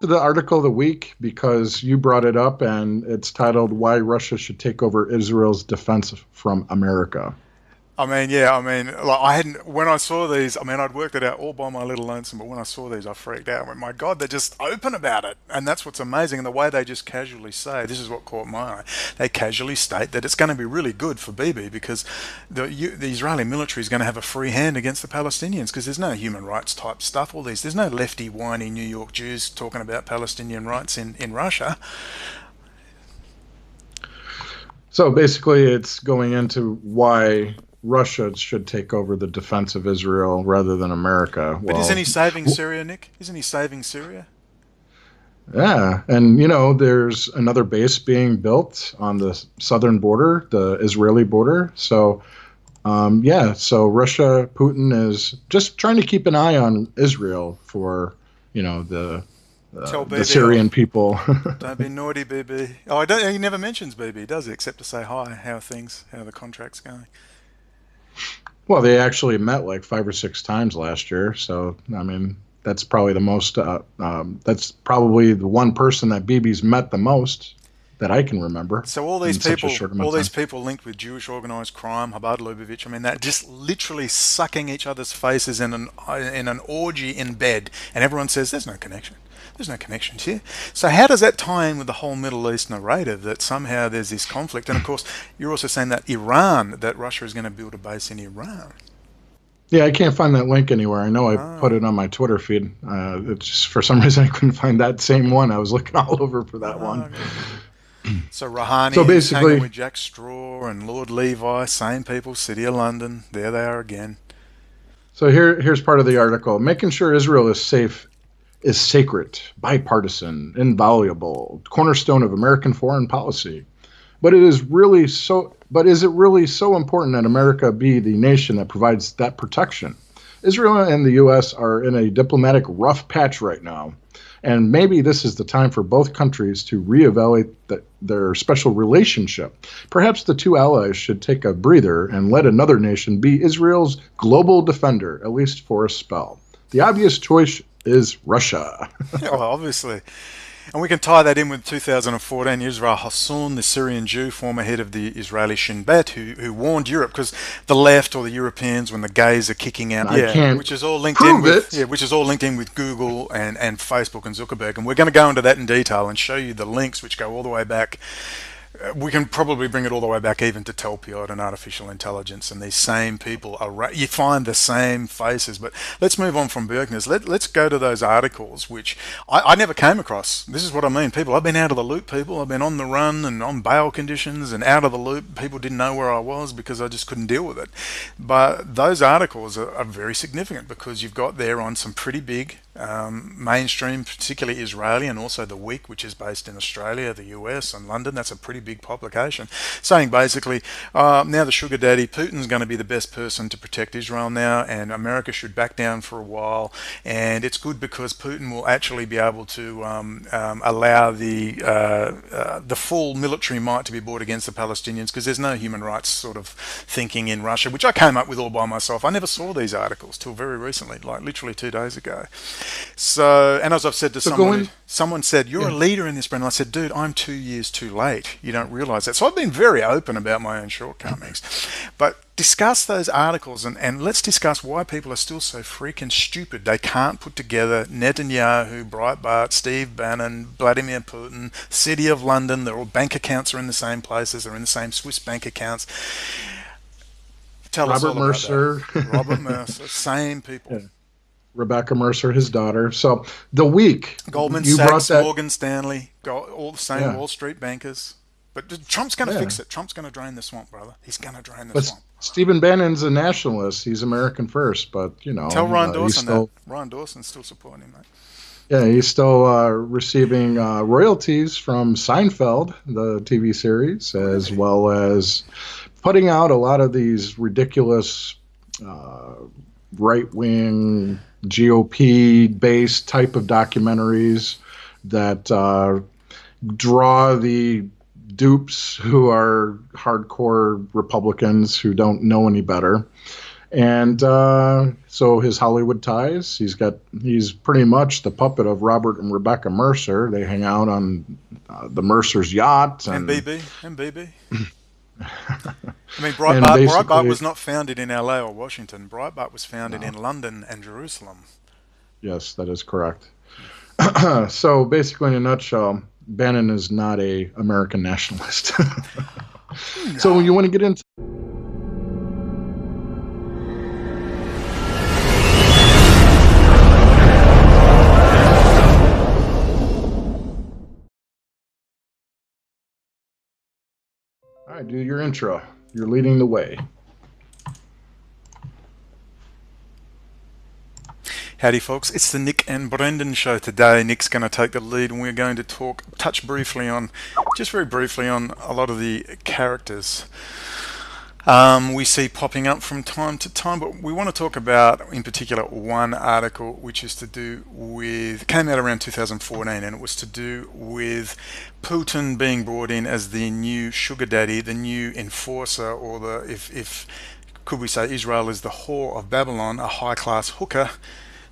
The article of the week, because you brought it up, and it's titled "Why Russia Should Take Over Israel's Defense from America." Like I hadn't, when I saw these, I'd worked it out all by my little lonesome, but when I saw these, I freaked out. I went, my God, they're just open about it. And that's what's amazing. And the way they just casually say, this is what caught my eye, they casually state that it's going to be really good for Bibi because the Israeli military is going to have a free hand against the Palestinians because there's no human rights type stuff, there's no lefty, whiny New York Jews talking about Palestinian rights in Russia. So basically, it's going into why Russia should take over the defense of Israel rather than America. But isn't he saving Syria, Nick? Isn't he saving Syria? Yeah, and there's another base being built on the southern border, the Israeli border. So, so Russia, Putin is just trying to keep an eye on Israel for, the Syrian people. Don't be naughty, BB. Oh, he never mentions BB, does he? Except to say hi, how the contract's going. Well, they actually met like 5 or 6 times last year. So, that's probably the most, that's probably the one person that Bibi's met the most that I can remember. So all these people linked with Jewish organized crime, Chabad Lubavitch, they're just literally sucking each other's faces in an orgy in bed. And everyone says there's no connection. There's no connections here. So how does that tie in with the whole Middle East narrative that somehow there's this conflict? And of course, you're also saying that Russia is going to build a base in Iran. Yeah, I can't find that link anywhere. I know I put it on my Twitter feed. It's just, for some reason, I couldn't find that same one. I was looking all over for that one. Okay. So Rouhani is hanging with Jack Straw and Lord Levi, same people, City of London. There they are again. So here's part of the article. Making sure Israel is safe is sacred, bipartisan, invaluable, cornerstone of American foreign policy. But is it really so important that America be the nation that provides that protection? Israel and the U.S. are in a diplomatic rough patch right now, and maybe this is the time for both countries to reevaluate their special relationship. Perhaps the two allies should take a breather and let another nation be Israel's global defender, at least for a spell. The obvious choice is Russia. Well, obviously. And we can tie that in with 2014, Yisrael Hassoun, the Syrian Jew, former head of the Israeli Shin Bet, who warned Europe, because the left or the Europeans, when the gays are kicking out, which is all linked in with Google and Facebook and Zuckerberg. And we're going to go into that in detail and show you the links which go all the way back. We can probably bring it all the way back even to Telpiot and artificial intelligence, and these same people you find the same faces. But let's move on from Bergner's. Let's go to those articles which I never came across. This is what I mean, people. I've been out of the loop, people. I've been on the run and on bail conditions and out of the loop. People didn't know where I was because I just couldn't deal with it. But those articles are very significant because you've got there on some pretty big mainstream, particularly Israeli, and also The Week, which is based in Australia, the US, and London. That's a pretty big publication, saying basically now the sugar daddy Putin's going to be the best person to protect Israel now, and America should back down for a while. And it's good because Putin will actually be able to allow the full military might to be brought against the Palestinians, because there's no human rights sort of thinking in Russia, which I came up with all by myself. I never saw these articles till very recently, like literally 2 days ago. So, and as I've said to someone said, you're a leader in this, Brendon. I said, dude, I'm 2 years too late. You don't realize that. So I've been very open about my own shortcomings. But discuss those articles and let's discuss why people are still so freaking stupid. They can't put together Netanyahu, Breitbart, Steve Bannon, Vladimir Putin, City of London. Their all bank accounts are in the same places. They're in the same Swiss bank accounts. Tell us all about that. Robert Mercer, same people. Yeah. Rebecca Mercer, his daughter. So The Week. Goldman Sachs, Morgan Stanley, all the same Wall Street bankers. But Trump's going to fix it. Trump's going to drain the swamp, brother. He's going to drain the swamp. Stephen Bannon's a nationalist. He's American first, but, Tell Ryan Dawson that. Ryan Dawson's still supporting him, mate. Yeah, he's still receiving royalties from Seinfeld, the TV series, Oh, as really? well as putting out a lot of these ridiculous uh, right wing GOP based type of documentaries that draw the dupes who are hardcore Republicans who don't know any better. And so his Hollywood ties, he's pretty much the puppet of Robert and Rebecca Mercer. They hang out on the Mercer's yacht, MBB, MBB. I mean, and Breitbart basically, was not founded in LA or Washington. Breitbart was founded no, in London and Jerusalem. yes, that is correct. So basically, in a nutshell, Bannon is not a American nationalist. So you No. want to get into? All right, do your intro. You're leading the way. Howdy, folks. It's the Nick and Brendon show today. Nick's going to take the lead, and we're going to touch briefly on, just very briefly, on a lot of the characters we see popping up from time to time. But we want to talk about, in particular, one article which is to do with, came out around 2014, and it was to do with Putin being brought in as the new sugar daddy, the new enforcer, or if could we say Israel is the whore of Babylon, a high-class hooker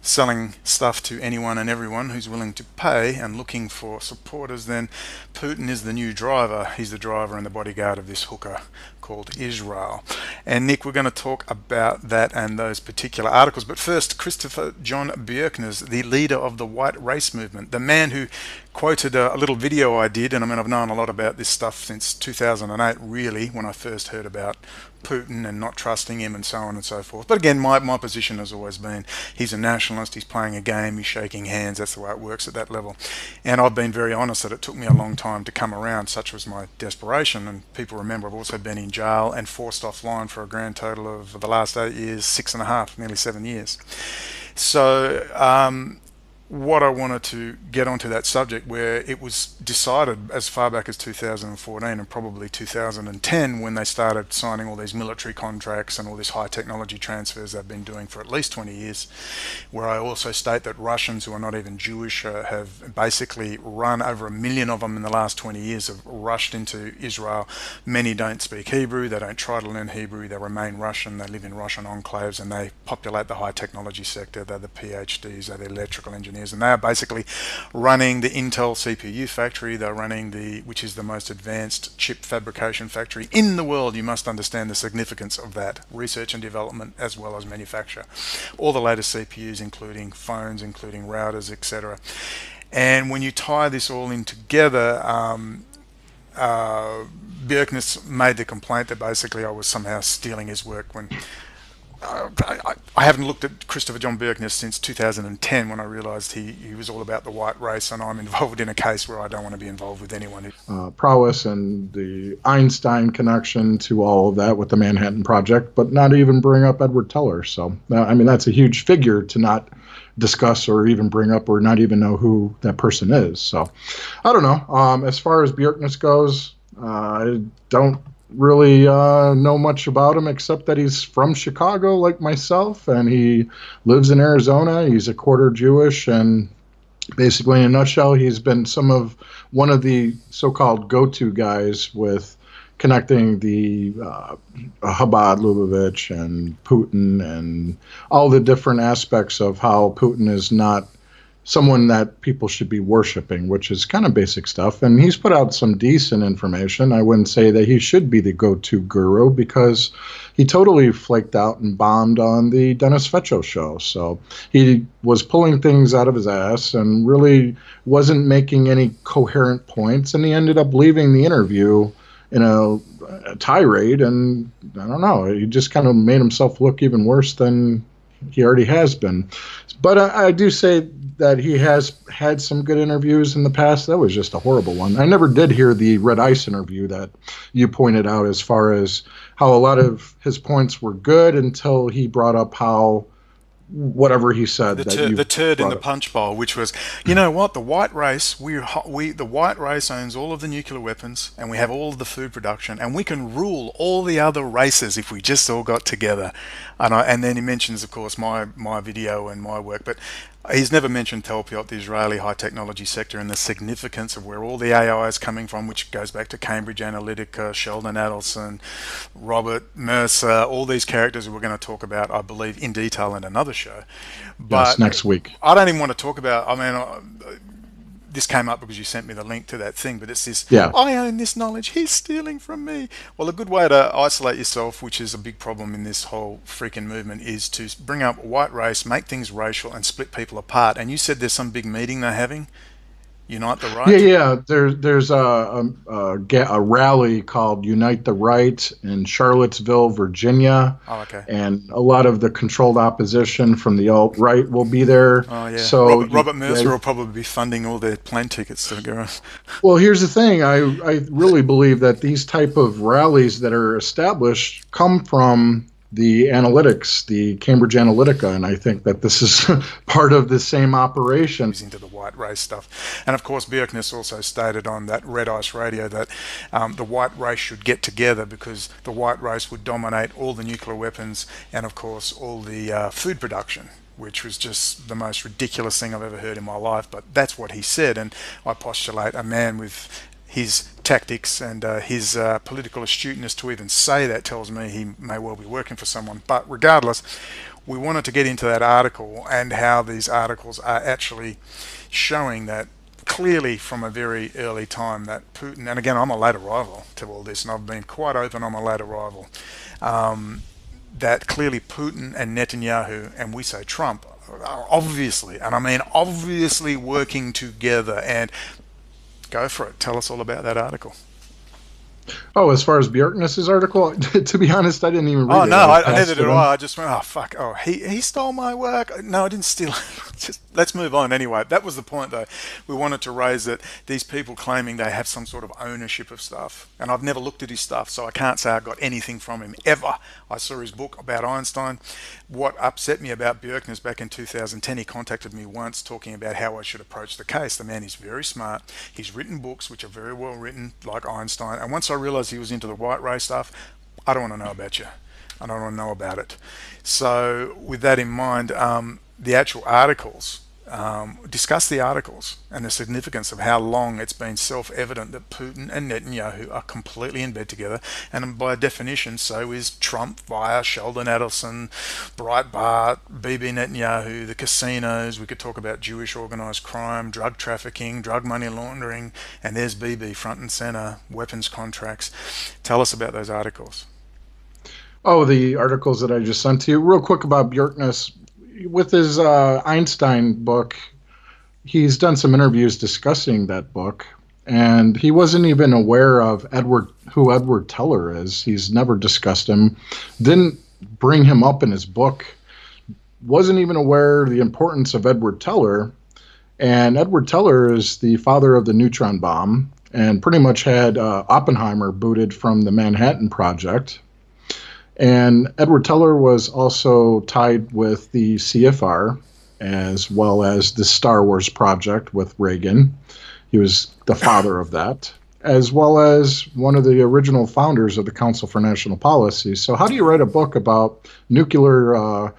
selling stuff to anyone and everyone who's willing to pay and looking for supporters. Then Putin is the new driver. He's the driver and the bodyguard of this hooker called Israel. And Nick, we're going to talk about that and those particular articles. But first, Christopher John Bjerknes, the leader of the white race movement, the man who quoted a little video I did, and I mean, I've known a lot about this stuff since 2008, really, when I first heard about Putin and not trusting him and so on and so forth. But again, my position has always been he's a nationalist, he's playing a game, he's shaking hands, that's the way it works at that level. And I've been very honest that it took me a long time to come around, such was my desperation. And people remember I've also been in jail and forced offline for a grand total of the last 8 years, 6.5, nearly 7 years. So what I wanted to get onto that subject, where it was decided as far back as 2014 and probably 2010 when they started signing all these military contracts and all this high technology transfers they've been doing for at least 20 years, where I also state that Russians who are not even Jewish have basically run, over 1 million of them in the last 20 years have rushed into Israel. Many don't speak Hebrew, they don't try to learn Hebrew, they remain Russian, they live in Russian enclaves and they populate the high technology sector. They're the PhDs, they're the electrical engineers, and they are basically running the Intel CPU factory. They're running which is the most advanced chip fabrication factory in the world. You must understand the significance of that, research and development as well as manufacture. All the latest CPUs, including phones, including routers, etc. And when you tie this all in together, Bjerknes made the complaint that basically I was somehow stealing his work when I haven't looked at Christopher John Bjerknes since 2010 when I realised he was all about the white race, and I'm involved in a case where I don't want to be involved with anyone. Prowess and the Einstein connection to all of that with the Manhattan Project, but not even bring up Edward Teller. So, I mean, that's a huge figure to not discuss or even bring up or not even know who that person is. So, I don't know. As far as Bjerknes goes, I don't really know much about him except that he's from Chicago like myself and he lives in Arizona. He's a quarter Jewish, and basically in a nutshell he's been one of the so-called go-to guys with connecting the Chabad Lubavitch and Putin and all the different aspects of how Putin is not someone that people should be worshiping, which is kind of basic stuff. And he's put out some decent information. I wouldn't say that he should be the go-to guru because he totally flaked out and bombed on the Dennis Fetcho show. So he was pulling things out of his ass and really wasn't making any coherent points. And he ended up leaving the interview in a tirade. And I don't know, he just kind of made himself look even worse than he already has been. But I do say that he has had some good interviews in the past. That was just a horrible one. I never did hear the Red Ice interview that you pointed out, as far as how a lot of his points were good until he brought up how whatever he said that you The turd in brought the up. punch bowl, which was, you know what, the white race, the white race owns all of the nuclear weapons, and we have all of the food production, and we can rule all the other races if we just all got together. And then he mentions, of course, my video and my work, but he's never mentioned Telpiot, the Israeli high technology sector, and the significance of where all the AI is coming from, which goes back to Cambridge Analytica, Sheldon Adelson, Robert Mercer, all these characters who we're going to talk about, I believe, in detail in another show. Yes, But next week. I don't even want to talk about, I mean, this came up because you sent me the link to that thing, but it's this, Yeah. I own this knowledge, he's stealing from me. Well, a good way to isolate yourself, which is a big problem in this whole freaking movement, is to bring up a white race, make things racial, and split people apart. And you said there's some big meeting they're having, Unite the Yeah, Right? yeah. There's a rally called Unite the Right in Charlottesville, Virginia, Oh, okay. and a lot of the controlled opposition from the alt right will be there. Oh, yeah. So Robert yeah. Mercer will probably be funding all their plane tickets to go. Well, here's the thing. I really believe that these type of rallies that are established come from the analytics, the Cambridge Analytica, and I think that this is part of the same operation. Into the white race stuff. And of course, Bjerknes also stated on that Red Ice Radio that the white race should get together because the white race would dominate all the nuclear weapons and, of course, all the food production, which was just the most ridiculous thing I've ever heard in my life. But that's what he said, and I postulate a man with his tactics and his political astuteness to even say that tells me he may well be working for someone. But regardless, we wanted to get into that article and how these articles are actually showing that clearly from a very early time that Putin, and again, I'm a late arrival to all this, and I've been quite open, I'm a late arrival, that clearly Putin and Netanyahu, and we say Trump, are obviously, and I mean obviously working together. And go for it. Tell us all about that article. Oh, as far as Bjerknes's article, to be honest, I didn't even read Oh it. no, I passed neither it did on. I just went, oh fuck, oh he stole my work. No, I didn't steal it. Just let's move on anyway. That was the point though. We wanted to raise that these people claiming they have some sort of ownership of stuff, and I've never looked at his stuff, so I can't say I got anything from him ever. I saw his book about Einstein. What upset me about Bjerknes back in 2010, he contacted me once talking about how I should approach the case. The man is very smart. He's written books which are very well written, like Einstein. And once I realized he was into the white race stuff, I don't want to know about you. I don't want to know about it. So with that in mind, the actual articles, discuss the articles and the significance of how long it's been self-evident that Putin and Netanyahu are completely in bed together, and by definition so is Trump via Sheldon Adelson, Breitbart, Bibi Netanyahu, the casinos. We could talk about Jewish organised crime, drug trafficking, drug money laundering, and there's Bibi front and centre, weapons contracts. Tell us about those articles. Oh, the articles that I just sent to you. Real quick about Bjerknes. With his Einstein book, he's done some interviews discussing that book, and he wasn't even aware of who Edward Teller is. He's never discussed him, didn't bring him up in his book, wasn't even aware of the importance of Edward Teller. And Edward Teller is the father of the neutron bomb and pretty much had Oppenheimer booted from the Manhattan Project. And Edward Teller was also tied with the CFR as well as the Star Wars project with Reagan. He was the father of that, as well as one of the original founders of the Council for National Policy. So how do you write a book about nuclear